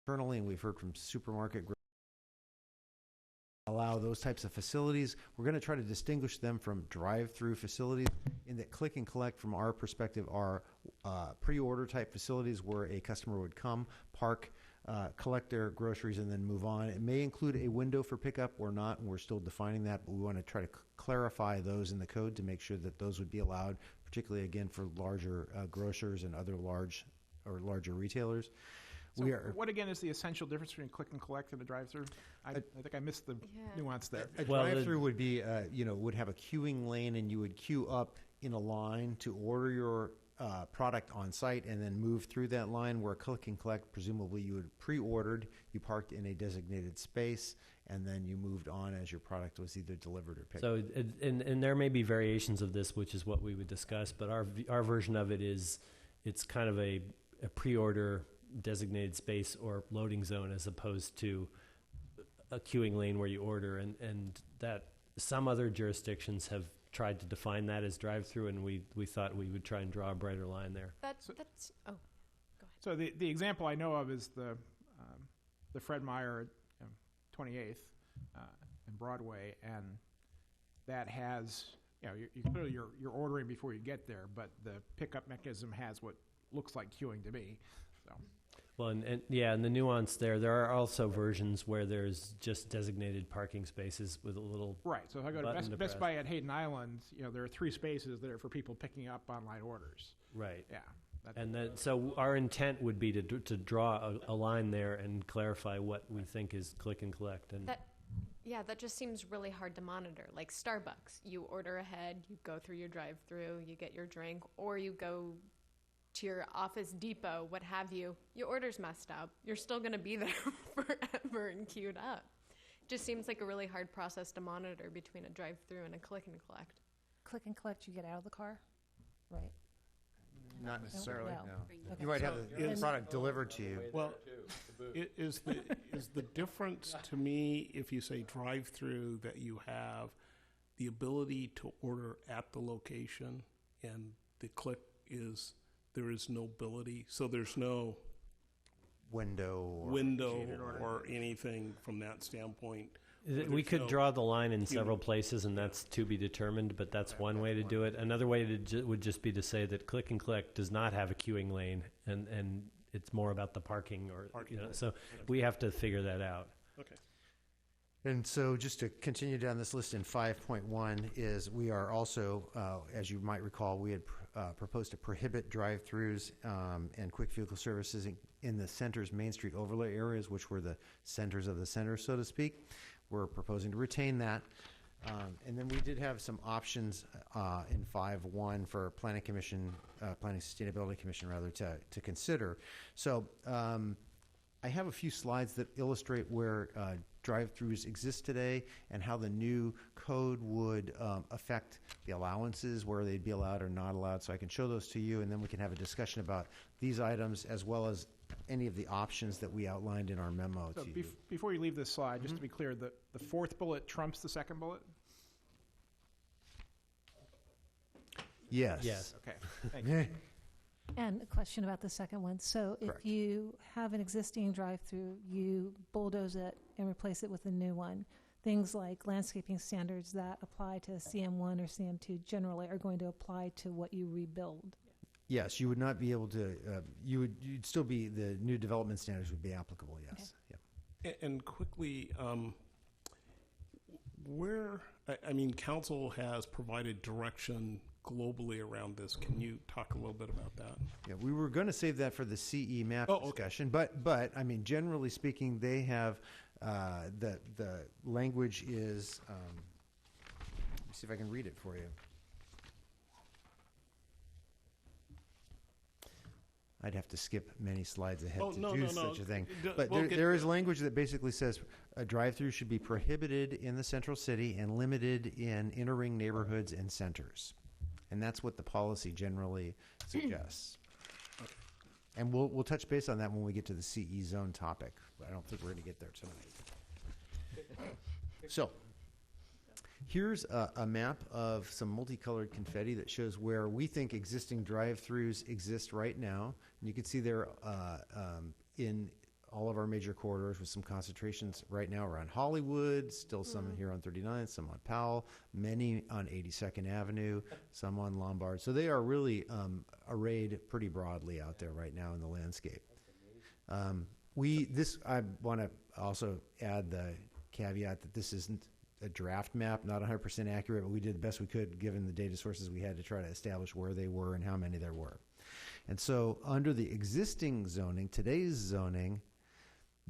internally, and we've heard from supermarket groups, allow those types of facilities. We're going to try to distinguish them from drive-through facilities in that click and collect, from our perspective, are pre-order type facilities where a customer would come, park, collect their groceries, and then move on. It may include a window for pickup or not, and we're still defining that, but we want to try to clarify those in the code to make sure that those would be allowed, particularly, again, for larger grocers and other larger retailers. So what, again, is the essential difference between click and collect and a drive-through? I think I missed the nuance there. A drive-through would be, would have a queuing lane, and you would queue up in a line to order your product on site and then move through that line, where click and collect, presumably you had pre-ordered, you parked in a designated space, and then you moved on as your product was either delivered or picked up. So, and there may be variations of this, which is what we would discuss, but our version of it is it's kind of a pre-order designated space or loading zone, as opposed to a queuing lane where you order, and that some other jurisdictions have tried to define that as drive-through, and we thought we would try and draw a brighter line there. That's oh, go ahead. So the example I know of is the the Fred Meyer 28th and Broadway, and that has, clearly you're ordering before you get there, but the pickup mechanism has what looks like queuing to me. So. Well, and the nuance there are also versions where there's just designated parking spaces with a little right. So if I go to Best Buy at Hayden Island, there are 3 spaces that are for people picking up online orders. Right. Yeah. And then, so our intent would be to draw a line there and clarify what we think is click and collect. And that just seems really hard to monitor. Like Starbucks, you order ahead, you go through your drive-through, you get your drink, or you go to your Office Depot, what have you. Your order's messed up. You're still going to be there forever and queued up. It just seems like a really hard process to monitor between a drive-through and a click and collect. Click and collect, you get out of the car, right? Not necessarily, No. no. Okay. You might have the is- product delivered to you. Well, is the difference to me, if you say drive-through, that you have the ability to order at the location, and the click is there is no ability, so there's no window or anything from that standpoint. We could draw the line in several places, and that's to be determined, but that's one way to do it. Another way would just be to say that click and collect does not have a queuing lane, and it's more about the parking. So we have to figure that out. Okay. And so just to continue down this list in 5.1 is we are also, as you might recall, we had proposed to prohibit drive-throughs and quick vehicle services in the center's Main Street overlay areas, which were the centers of the center, so to speak. We're proposing to retain that. And then we did have some options in 5.1 for Planning Sustainability Commission, rather, to consider. So I have a few slides that illustrate where drive-throughs exist today and how the new code would affect the allowances, where they'd be allowed or not allowed. So I can show those to you, and then we can have a discussion about these items as well as any of the options that we outlined in our memo So to you. before you leave this slide, just to be clear, the 4th bullet trumps the 2nd bullet? Yes. Yes. Okay, thank you. And a question about the second one. So if Correct. you have an existing drive-through, you bulldoze it and replace it with a new one. Things like landscaping standards that apply to CM1 or CM2 generally are going to apply to what you rebuild. Yes, you would not be able to, you'd still be, the new development standards would be applicable, yes. Yep. And quickly, council has provided direction globally around this. Can you talk a little bit about that? Yeah, we were going to save that for the CE map Okay. discussion, but I mean, generally speaking, they have, the language is, let me see if I can read it for you. I'd have to skip many slides ahead to do such a thing. But there is language that basically says a drive-through should be prohibited in the central city and limited in inner-ring neighborhoods and centers. And that's what the policy generally suggests. And we'll touch base on that when we get to the CE zone topic. I don't think we're going to get there tonight. So here's a map of some multicolored confetti that shows where we think existing drive-throughs exist right now. And you can see they're in all of our major corridors with some concentrations right now around Hollywood, still some here on 39th, some on Powell, many on 82nd Avenue, some on Lombard. So they are really arrayed pretty broadly out there right now in the landscape. I want to also add the caveat that this isn't a draft map, not 100% accurate, but we did the best we could given the data sources we had to try to establish where they were and how many there were. And so under the existing zoning, today's zoning,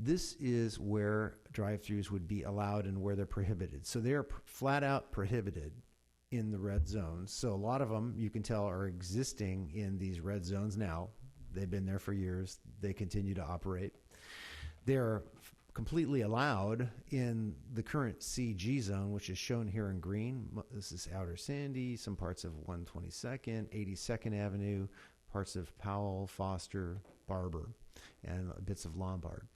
this is where drive-throughs would be allowed and where they're prohibited. So they're flat out prohibited in the red zones. So a lot of them, you can tell, are existing in these red zones now. They've been there for years. They continue to operate. They're completely allowed in the current CG zone, which is shown here in green. This is Outer Sandy, some parts of 122nd, 82nd Avenue, parts of Powell, Foster, Barber, and bits of Lombard.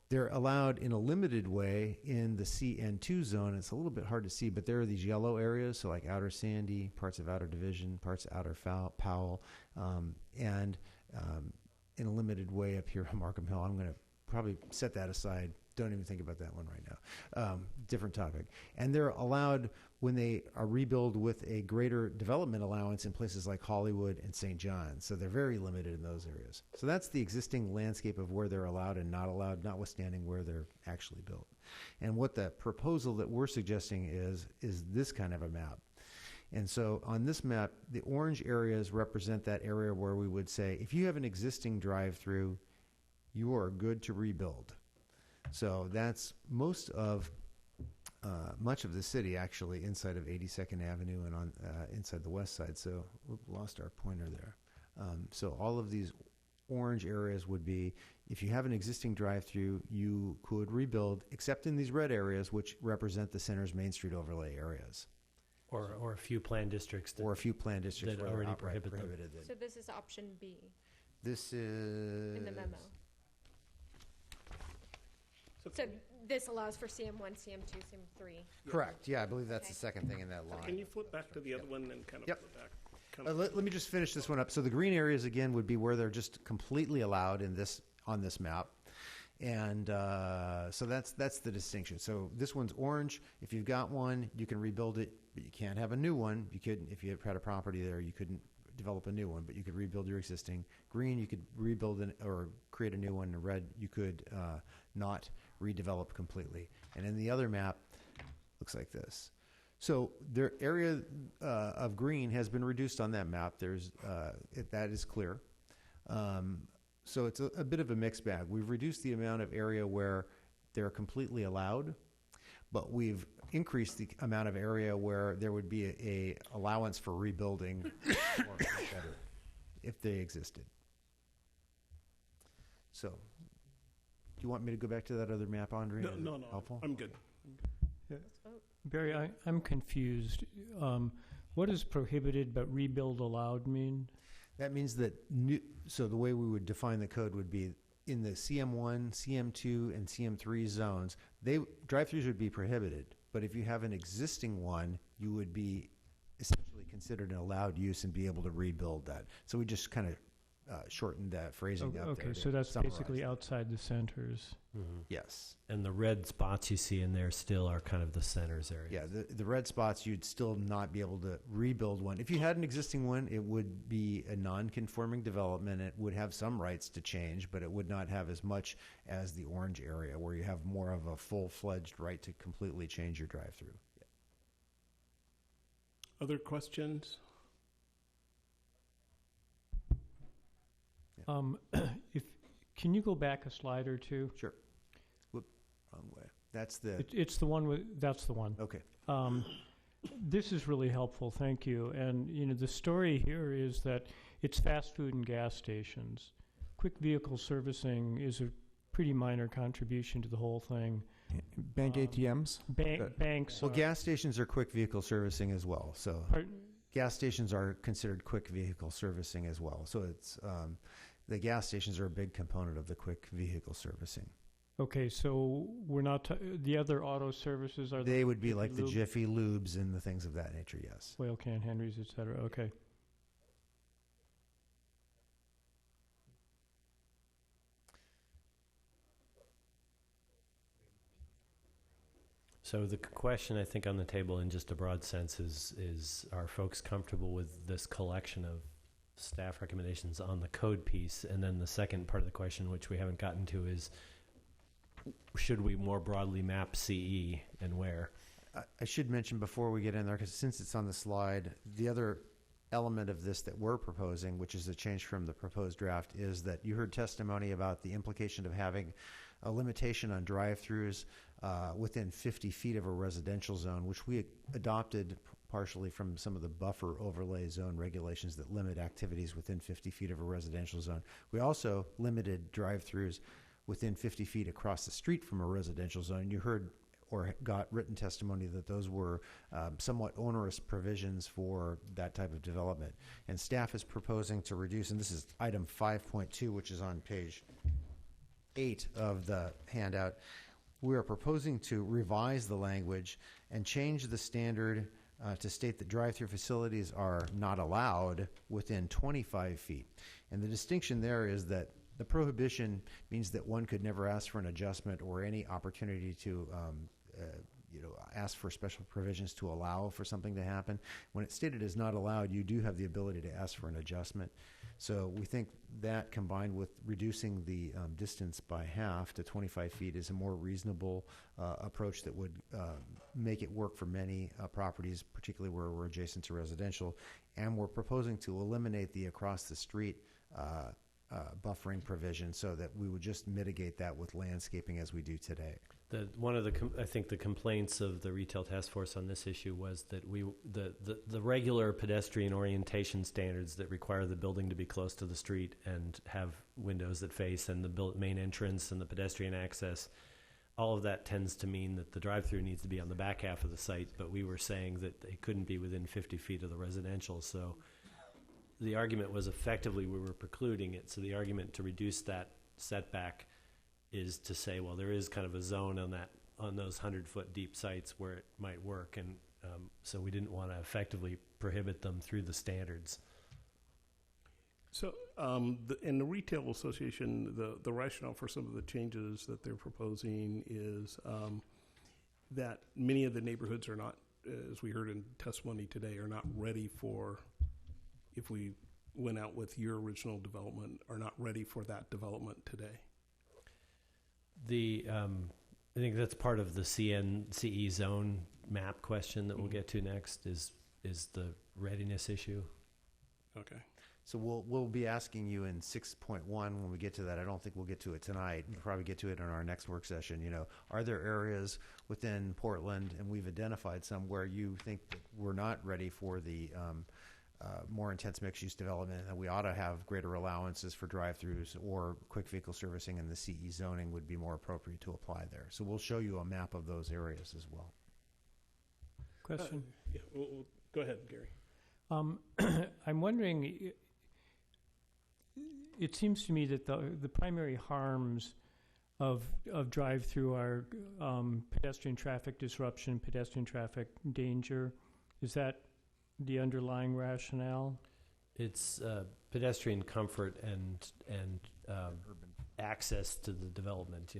They're allowed in a limited way in the CN2 zone. It's a little bit hard to see, but there are these yellow areas, so like Outer Sandy, parts of Outer Division, parts of Outer Powell, and in a limited way up here on Markham Hill. I'm going to probably set that aside. Don't even think about that one right now. Different topic. And they're allowed when they are rebuilt with a greater development allowance in places like Hollywood and St. John's. So they're very limited in those areas. So that's the existing landscape of where they're allowed and not allowed, notwithstanding where they're actually built. And what the proposal that we're suggesting is this kind of a map. And so on this map, the orange areas represent that area where we would say, if you have an existing drive-through, you are good to rebuild. So that's most of, much of the city actually inside of 82nd Avenue and on inside the west side. So we lost our pointer there. So all of these orange areas would be, if you have an existing drive-through, you could rebuild, except in these red areas, which represent the center's Main Street overlay areas. Or a few plan districts. Or a few plan districts that where they're already outright prohibited prohibited. So this is option B This is in the memo. So this allows for CM1, CM2, CM3. Correct. Yeah, I believe that's Okay. the second thing in that line. Can you flip back to the other one and kind of Yep. flip back? Kind of Let me just finish this one up. So the green areas again would be where they're just completely allowed in this on this map, and so that's the distinction. So this one's orange. If you've got one, you can rebuild it, but you can't have a new one. You could, if you had a property there, you couldn't develop a new one, but you could rebuild your existing. Green, you could rebuild or create a new one. And red, you could not redevelop completely. And in the other map, looks like this. So their area of green has been reduced on that map. There's that is clear. So it's a bit of a mixed bag. We've reduced the amount of area where they're completely allowed, but we've increased the amount of area where there would be a allowance for rebuilding or better if they existed. So, do you want me to go back to that other map, Andre? No. Helpful? I'm good. Barry, I'm confused. What does prohibited but rebuild allowed mean? That means that so the way we would define the code would be in the CM1, CM2, and CM3 zones, drive-throughs would be prohibited. But if you have an existing one, you would be essentially considered an allowed use and be able to rebuild that. So we just kind of shortened that phrasing up there. Okay, to so that's summarize basically that. outside the centers. Mm-hmm. Yes. And the red spots you see in there still are kind of the centers area. Yeah, the red spots, you'd still not be able to rebuild one. If you had an existing one, it would be a non-conforming development. It would have some rights to change, but it would not have as much as the orange area where you have more of a full-fledged right to completely change your drive-through. Other questions? Can you go back a slide or two? Sure. Whoop, wrong way. That's the... It's the one with, that's the one. Okay. This is really helpful, thank you. And, the story here is that it's fast food and gas stations. Quick vehicle servicing is a pretty minor contribution to the whole thing. Bank ATMs? Banks. Well, gas stations are quick vehicle servicing as well. So gas stations are considered quick vehicle servicing as well. So it's the gas stations are a big component of the quick vehicle servicing. Okay, so we're not the other auto services are They would be like the Lube? Jiffy Lubes and the things of that nature. Yes. Oil Can Henrys, et cetera. Okay. So the question I think on the table in just a broad sense is are folks comfortable with this collection of staff recommendations on the code piece? And then the second part of the question, which we haven't gotten to, is should we more broadly map CE and where? I should mention before we get in there, because since it's on the slide, the other element of this that we're proposing, which is a change from the proposed draft, is that you heard testimony about the implication of having a limitation on drive-throughs within 50 feet of a residential zone, which we adopted partially from some of the buffer overlay zone regulations that limit activities within 50 feet of a residential zone. We also limited drive-throughs within 50 feet across the street from a residential zone. You heard or got written testimony that those were somewhat onerous provisions for that type of development. And staff is proposing to reduce, and this is item 5.2, which is on page 8 of the handout. We are proposing to revise the language and change the standard to state that drive-through facilities are not allowed within 25 feet. And the distinction there is that The prohibition means that one could never ask for an adjustment or any opportunity to ask for special provisions to allow for something to happen. When it's stated as not allowed, you do have the ability to ask for an adjustment. So we think that, combined with reducing the distance by half to 25 feet, is a more reasonable approach that would make it work for many properties, particularly where we're adjacent to residential. And we're proposing to eliminate the across the street buffering provision, so that we would just mitigate that with landscaping as we do today. One of I think the complaints of the retail task force on this issue was that the regular pedestrian orientation standards that require the building to be close to the street and have windows that face, and the main entrance and the pedestrian access, all of that tends to mean that the drive-through needs to be on the back half of the site, but we were saying that they couldn't be within 50 feet of the residential. So the argument was effectively we were precluding it. So the argument to reduce that setback is to say, well, there is kind of a zone on those 100-foot deep sites where it might work, and so we didn't want to effectively prohibit them through the standards. So, in the retail association, the rationale for some of the changes that they're proposing is that many of the neighborhoods are not, as we heard in testimony today, are not ready for, if we went out with your original development, are not ready for that development today. I think that's part of the CE zone map question that we'll get to next is the readiness issue. Okay. So we'll be asking you in 6.1 when we get to that. I don't think we'll get to it tonight. We'll probably get to it in our next work session. Are there areas within Portland, and we've identified some, where you think that we're not ready for the more intense mixed-use development, and we ought to have greater allowances for drive-throughs, or quick vehicle servicing, and the CE zoning would be more appropriate to apply there. So we'll show you a map of those areas as well. Question? Yeah, go ahead, Gary. I'm wondering, it seems to me that the primary harms of drive-through are pedestrian traffic disruption, pedestrian traffic danger. Is that the underlying rationale? It's pedestrian comfort and access to the development.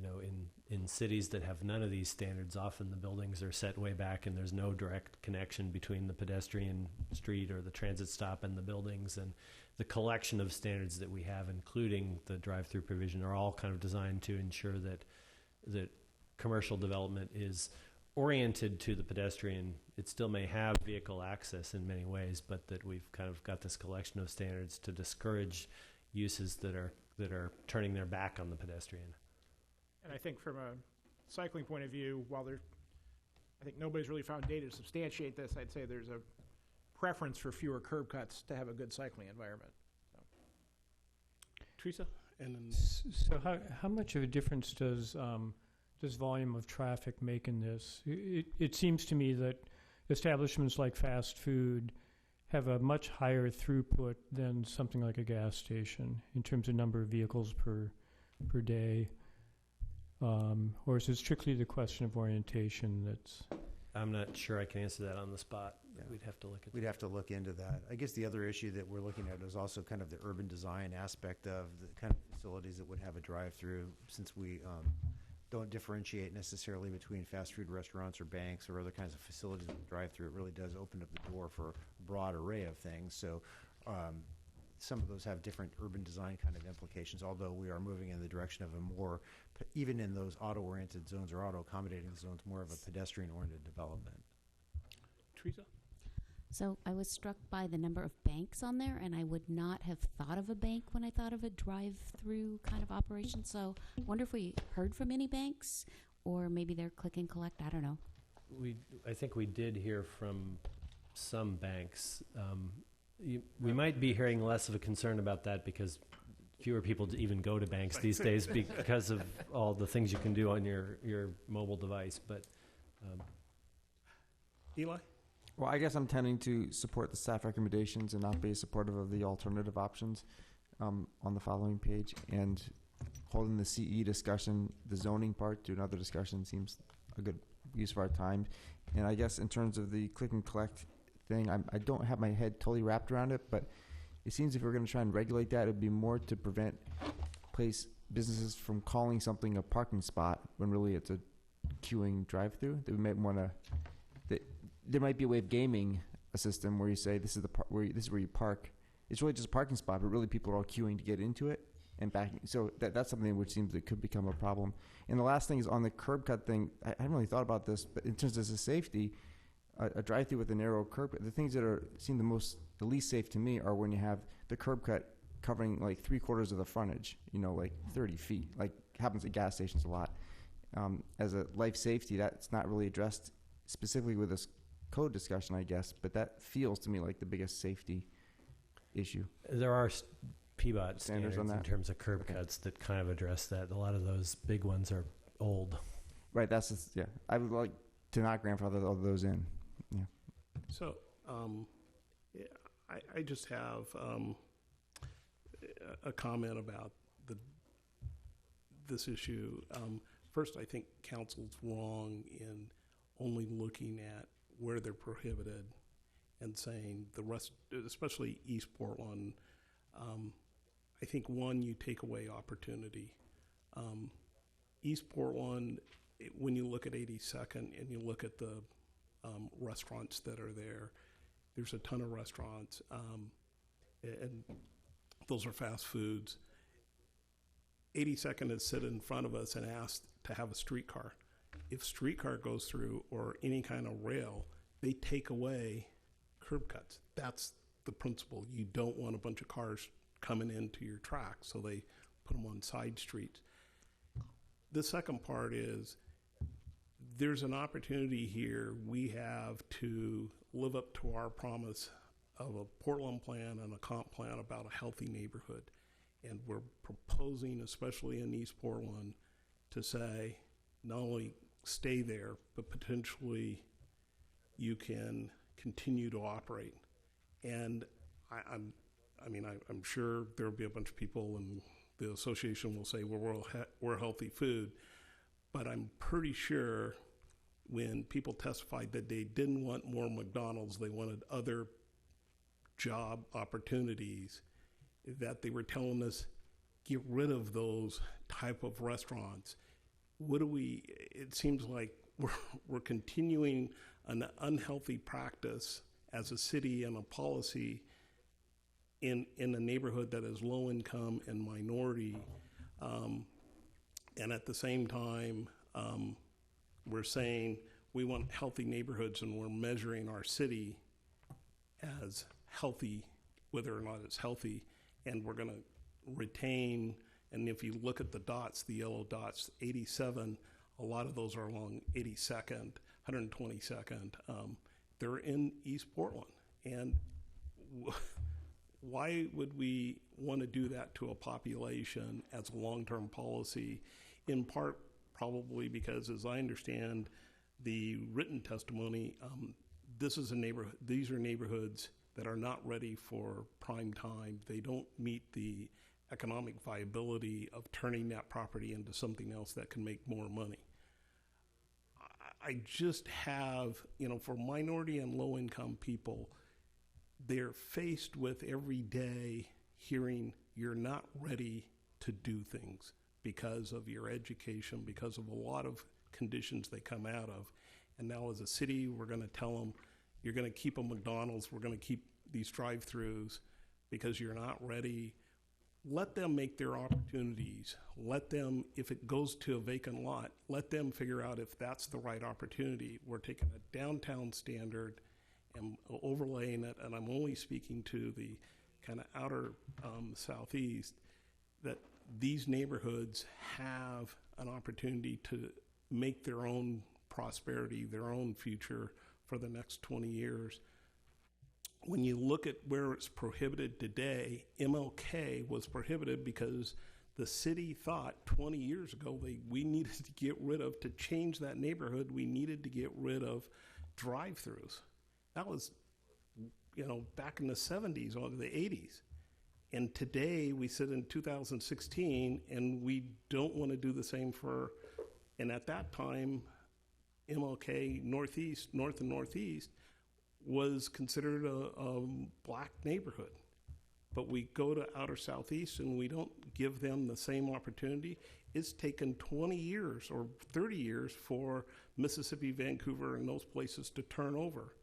In cities that have none of these standards, often the buildings are set way back, and there's no direct connection between the pedestrian street or the transit stop and the buildings. And the collection of standards that we have, including the drive-through provision, are all kind of designed to ensure that commercial development is oriented to the pedestrian. It still may have vehicle access in many ways, but that we've kind of got this collection of standards to discourage uses that are turning their back on the pedestrian. And I think from a cycling point of view, I think nobody's really found data to substantiate this. I'd say there's a preference for fewer curb cuts to have a good cycling environment. Teresa? And then So how much of a difference does volume of traffic make in this? It seems to me that establishments like fast food have a much higher throughput than something like a gas station in terms of number of vehicles per day. Or is it strictly the question of orientation that's... I'm not sure I can answer that on the spot. Yeah. We'd have to look at that. We'd have to look into that. I guess the other issue that we're looking at is also kind of the urban design aspect of the kind of facilities that would have a drive-through, since we don't differentiate necessarily between fast food restaurants or banks or other kinds of facilities with drive-through. It really does open up the door for a broad array of things. So some of those have different urban design kind of implications, although we are moving in the direction of a more, even in those auto-oriented zones or auto-accommodating zones, more of a pedestrian-oriented development. Teresa? So I was struck by the number of banks on there, and I would not have thought of a bank when I thought of a drive-through kind of operation. So I wonder if we heard from any banks, or maybe they're click and collect. I don't know. I think we did hear from some banks. We might be hearing less of a concern about that because fewer people even go to banks these days because of all the things you can do on your mobile device. But Eli? Well, I guess I'm tending to support the staff recommendations and not be supportive of the alternative options on the following page. And holding the CE discussion, the zoning part, to another discussion seems a good use of our time. And I guess in terms of the click and collect thing, I don't have my head totally wrapped around it, but it seems if we're going to try and regulate that, it would be more to prevent place businesses from calling something a parking spot when really it's a queuing drive-through. That we might want to. There might be a way of gaming a system where you say this is this is where you park. It's really just a parking spot, but really people are all queuing to get into it and backing. So that's something which seems that could become a problem. And the last thing is on the curb cut thing. I haven't really thought about this, but in terms of safety, a drive-through with a narrow curb, the things that seem the least safe to me are when you have the curb cut covering like 3/4 of the frontage, like 30 feet. Like happens at gas stations a lot. As a life safety, that's not really addressed specifically with this code discussion, I guess, but that feels to me like the biggest safety issue. There are PBOT Standards on in that? terms of curb cuts that kind of address that. A lot of those big ones are old. Right, that's just, yeah. I would like to not grandfather all those in. Yeah. So, I just have a comment about this issue. First, I think council's wrong in only looking at where they're prohibited and saying the rest, especially East Portland. I think one, you take away opportunity. East Portland, when you look at 82nd and you look at the restaurants that are there, there's a ton of restaurants, and those are fast foods. 82nd has sit in front of us and asked to have a streetcar. If streetcar goes through or any kind of rail, they take away curb cuts. That's the principle. You don't want a bunch of cars coming into your track, so they put them on side streets. The second part is there's an opportunity here. We have to live up to our promise of a Portland plan and a comp plan about a healthy neighborhood. And we're proposing, especially in East Portland, to say not only stay there, but potentially you can continue to operate. And I'm sure there'll be a bunch of people and the association will say, well, we're healthy food. But I'm pretty sure when people testified that they didn't want more McDonald's, they wanted other job opportunities, that they were telling us, get rid of those type of restaurants. It seems like we're continuing an unhealthy practice as a city and a policy in a neighborhood that is low income and minority. And at the same time, we're saying we want healthy neighborhoods, and we're measuring our city as healthy, whether or not it's healthy, and we're going to retain. And if you look at the dots, the yellow dots, 87, a lot of those are along 82nd, 122nd. They're in East Portland. And why would we want to do that to a population as a long-term policy? In part, probably because, as I understand the written testimony, these are neighborhoods that are not ready for prime time. They don't meet the economic viability of turning that property into something else that can make more money. I just have, for minority and low income people, they're faced with every day hearing you're not ready to do things because of your education, because of a lot of conditions they come out of. And now as a city, we're going to tell them, you're going to keep a McDonald's, we're going to keep these drive-throughs because you're not ready. Let them make their opportunities. Let them, if it goes to a vacant lot, let them figure out if that's the right opportunity. We're taking a downtown standard and overlaying it, and I'm only speaking to the kind of outer southeast, that these neighborhoods have an opportunity to make their own prosperity, their own future for the next 20 years. When you look at where it's prohibited today, MLK was prohibited because the city thought 20 years ago we needed to get rid of, to change that neighborhood, we needed to get rid of drive-throughs. That was, back in the 70s or the 80s. And today we sit in 2016 and we don't want to do the same and at that time, MLK North and Northeast was considered a black neighborhood. but we go to outer southeast and we don't give them the same opportunity. It's taken 20 years or 30 years for Mississippi, Vancouver, and those places to turn over.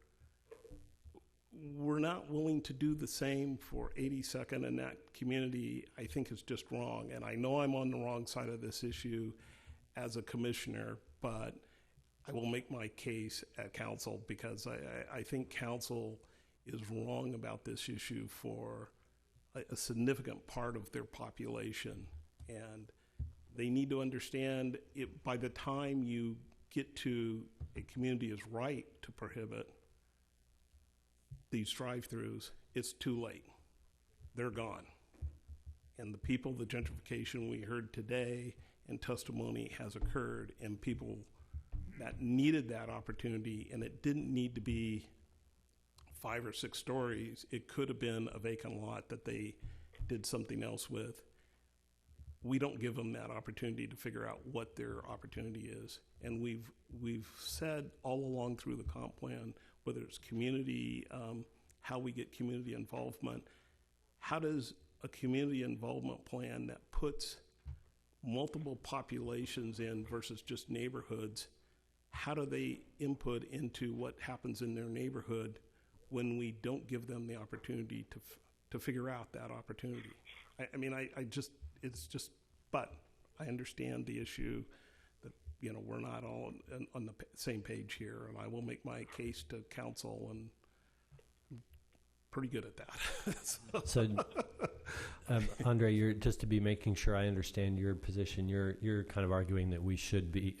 We're not willing to do the same for 82nd, and that community, I think, is just wrong. And I know I'm on the wrong side of this issue as a commissioner, but I will make my case at council because I think council is wrong about this issue for a significant part of their population. And they need to understand it, by the time you get to a community is right to prohibit these drive-throughs, it's too late. They're gone. And the people, the gentrification we heard today and testimony has occurred, and people that needed that opportunity, and it didn't need to be 5 or 6 stories. It could have been a vacant lot that they did something else with. We don't give them that opportunity to figure out what their opportunity is. And we've said all along through the comp plan, whether it's community, how we get community involvement, how does a community involvement plan that puts multiple populations in versus just neighborhoods, how do they input into what happens in their neighborhood when we don't give them the opportunity to figure out that opportunity? I mean, but I understand the issue that, you know, we're not all on the same page here, and I will make my case to council, and I'm pretty good at that. So, Andre, you're just to be making sure I understand your position. You're kind of arguing that we should be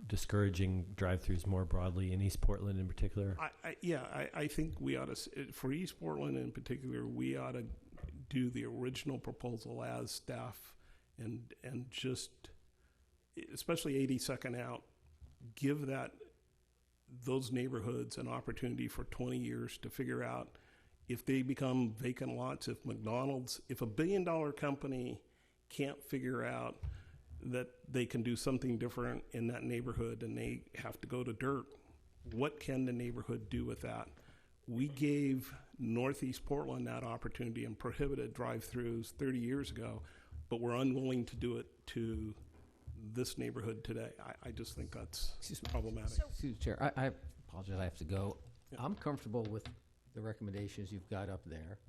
discouraging drive-throughs more broadly in East Portland in particular. I think we ought to, for East Portland in particular, we ought to do the original proposal as staff, and just, especially 82nd out, give those neighborhoods an opportunity for 20 years to figure out if they become vacant lots, if McDonald's, if a $1 billion company can't figure out that they can do something different in that neighborhood and they have to go to dirt, what can the neighborhood do with that? We gave Northeast Portland that opportunity and prohibited drive-throughs 30 years ago, but we're unwilling to do it to this neighborhood today. I just think that's problematic. Excuse me, Chair, I apologize, I have to go. Yeah. I'm comfortable with the recommendations you've got up there.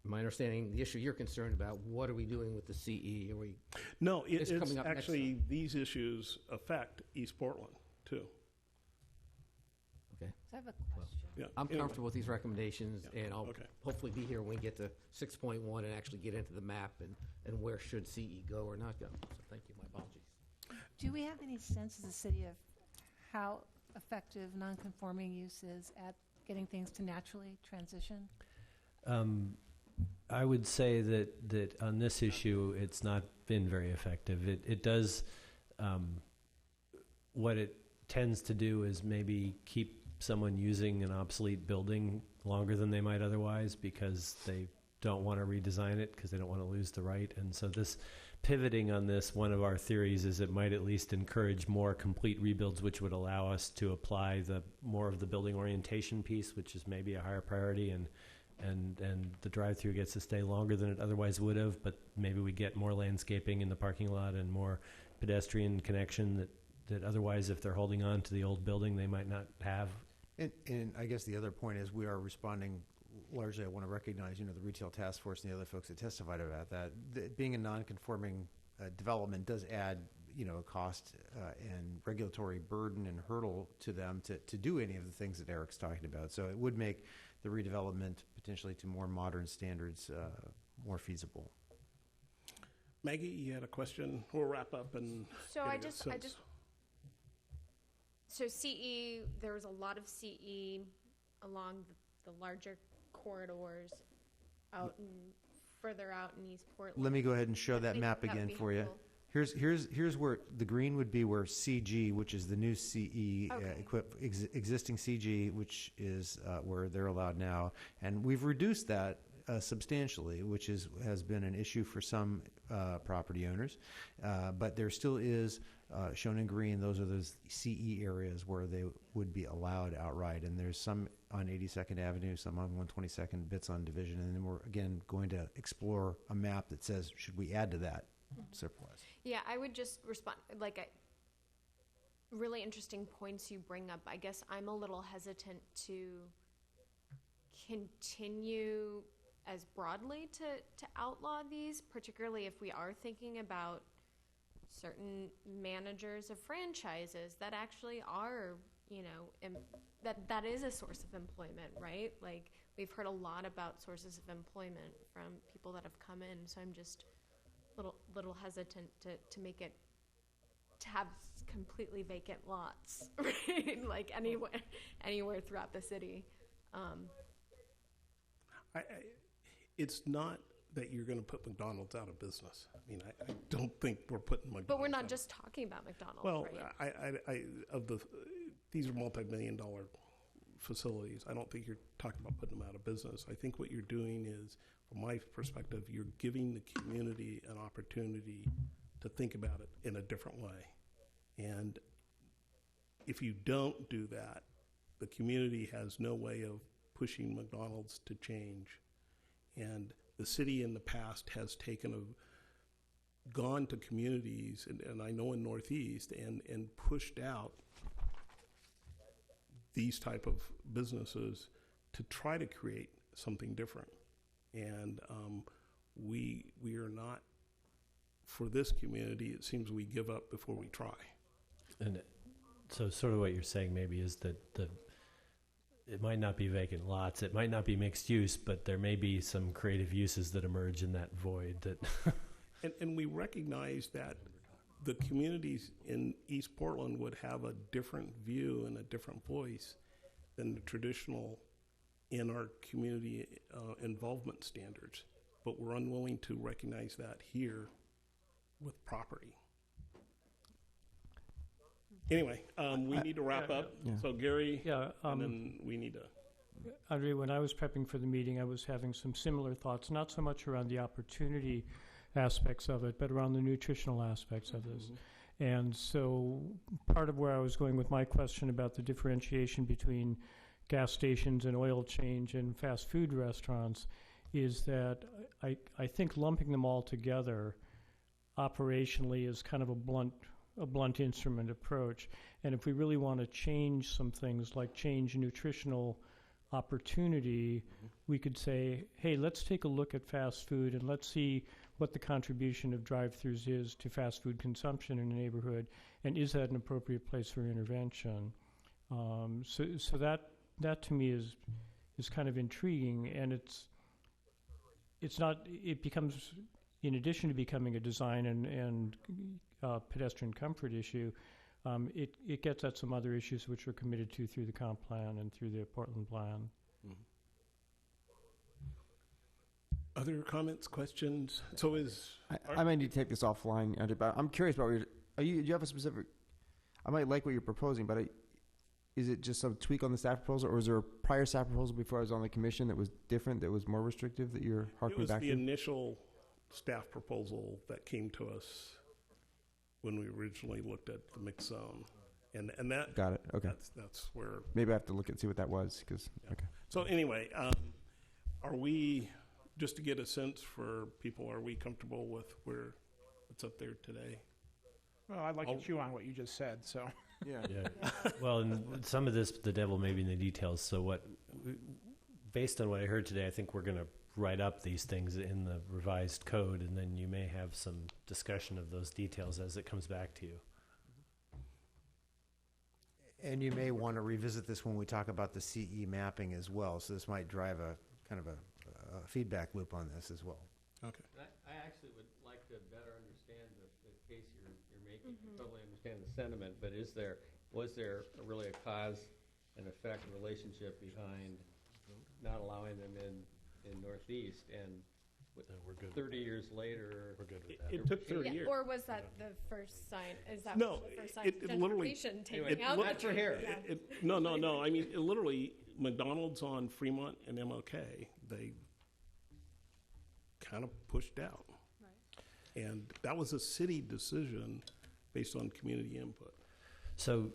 My understanding, the issue you're concerned about, what are we doing with the CE? Are we? No, it's actually, these issues affect East Portland too. Okay. I have a question. Yeah. I'm comfortable with these recommendations, and I'll okay. hopefully be here when we get to 6.1 and actually get into the map and where should CE go or not go. So thank you. My apologies. Do we have any sense as a city of how effective non-conforming use is at getting things to naturally transition? I would say that on this issue, it's not been very effective. It does, what it tends to do is maybe keep someone using an obsolete building longer than they might otherwise because they don't want to redesign it because they don't want to lose the right. And so this pivoting on this, one of our theories is it might at least encourage more complete rebuilds, which would allow us to apply more of the building orientation piece, which is maybe a higher priority, and the drive-through gets to stay longer than it otherwise would have, but maybe we get more landscaping in the parking lot and more pedestrian connection that otherwise, if they're holding on to the old building, they might not have. And I guess the other point is we are responding largely. I want to recognize, the retail task force and the other folks that testified about that. Being a non-conforming development does add, a cost and regulatory burden and hurdle to them to do any of the things that Eric's talking about. So it would make the redevelopment potentially to more modern standards more feasible. Maggie, you had a question? We'll wrap up and. So CE, there was a lot of CE along the larger corridors further out in East Portland. Let me go ahead and show that map again for you. Here's where the green would be where CG, which is the new CE existing CG, which is where they're allowed now, and we've reduced that substantially, which has been an issue for some property owners. But there still is, shown in green, those are those CE areas where they would be allowed outright. And there's some on 82nd Avenue, some on 122nd, bits on Division. And then we're, again, going to explore a map that says, should we add to that surplus? Yeah, I would just respond, really interesting points you bring up. I guess I'm a little hesitant to continue as broadly to outlaw these, particularly if we are thinking about certain managers of franchises that actually are, that is a source of employment, right? Like, we've heard a lot about sources of employment from people that have come in, so I'm just little hesitant to make it, to have completely vacant lots, right? Like anywhere throughout the city. It's not that you're going to put McDonald's out of business. I mean, I don't think we're putting McDonald's. But we're not just talking about McDonald's, right? These are multi-million-dollar facilities. I don't think you're talking about putting them out of business. I think what you're doing is, from my perspective, you're giving the community an opportunity to think about it in a different way. And if you don't do that, the community has no way of pushing McDonald's to change. And the city in the past has gone to communities, and I know in Northeast, and pushed out these type of businesses to try to create something different. And we are not, for this community, it seems we give up before we try. And so sort of what you're saying maybe is that it might not be vacant lots, it might not be mixed use, but there may be some creative uses that emerge in that void that and we recognize that the communities in East Portland would have a different view and a different voice than the traditional in our community involvement standards, but we're unwilling to recognize that here with property. Anyway, we need to wrap up. Yeah. So Gary, and then we need to. Andre, when I was prepping for the meeting, I was having some similar thoughts, not so much around the opportunity aspects of it, but around the nutritional aspects of this. And so part of where I was going with my question about the differentiation between gas stations and oil change and fast food restaurants is that I think lumping them all together operationally is kind of a blunt instrument approach. And if we really want to change some things, like change nutritional opportunity, we could say, hey, let's take a look at fast food and let's see what the contribution of drive-thrus is to fast food consumption in a neighborhood, and is that an appropriate place for intervention? So that to me is kind of intriguing, and it's not, it becomes, in addition to becoming a design and pedestrian comfort issue, it gets at some other issues which are committed to through the comp plan and through the Portland plan. Other comments, questions? So I might need to take this offline, Andrew, but I'm curious about do you have a specific, I might like what you're proposing, but is it just some tweak on the staff proposal, or is there a prior staff proposal before I was on the commission that was different, that was more restrictive, that you're harkening back to? It was the initial staff proposal that came to us when we originally looked at the mixed zone. And that... Got it, okay. That's where... Maybe I have to look and see what that was, because... Yeah. Okay. So anyway, are we, just to get a sense for people, are we comfortable with where it's up there today? Well, I'd like to chew on what you just said, so. Yeah. Well, and some of this, the devil may be in the details. So based on what I heard today, I think we're going to write up these things in the revised code, and then you may have some discussion of those details as it comes back to you. And you may want to revisit this when we talk about the CE mapping as well. So this might drive a kind of a feedback loop on this as well. Okay. I actually would like to better understand the case you're making. I totally understand the sentiment, but was there really a cause and effect relationship behind not allowing them in Northeast, and we're good 30 years later we're good with that. It took 30 years. Or was that the first sign? Is that No, the first sign it of literally- gentrification taking out? That's for here. Yeah. No. I mean, literally, McDonald's on Fremont and MLK, kind of pushed out. And that was a city decision based on community input. So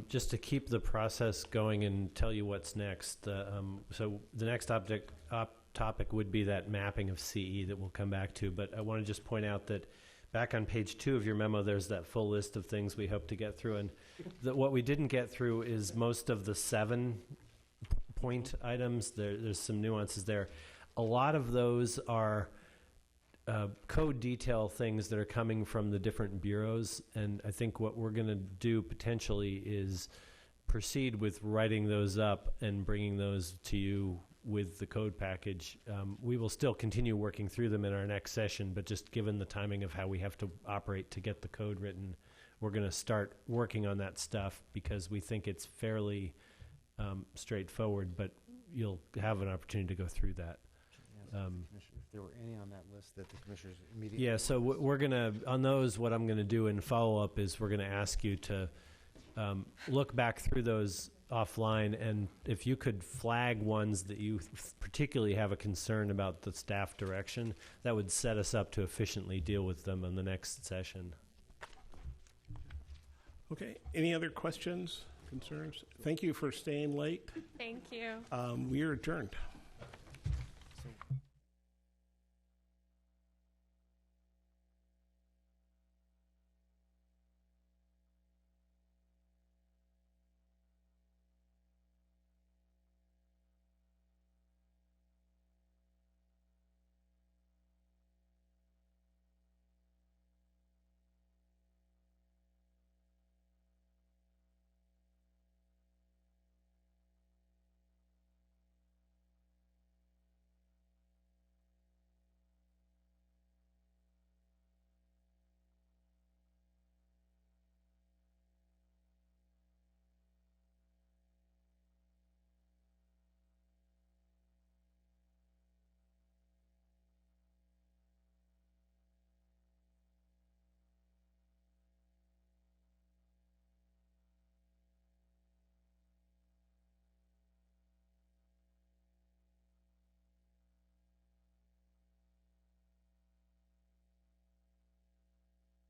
just to keep the process going and tell you what's next, so the next topic would be that mapping of CE that we'll come back to. But I want to just point out that back on page 2 of your memo, there's that full list of things we hope to get through. And what we didn't get through is most of the 7-point items. There's some nuances there. A lot of those are code detail things that are coming from the different bureaus, and I think what we're going to do potentially is proceed with writing those up and bringing those to you with the code package. We will still continue working through them in our next session, but just given the timing of how we have to operate to get the code written, we're going to start working on that stuff because we think it's fairly straightforward, but you'll have an opportunity to go through that. If there were any on that list that the commissioners immediately... Yeah, so we're going to, on those, what I'm going to do in follow-up is we're going to ask you to look back through those offline, and if you could flag ones that you particularly have a concern about the staff direction, that would set us up to efficiently deal with them in the next session. Okay, any other questions, concerns? Thank you for staying late. Thank you. We are adjourned.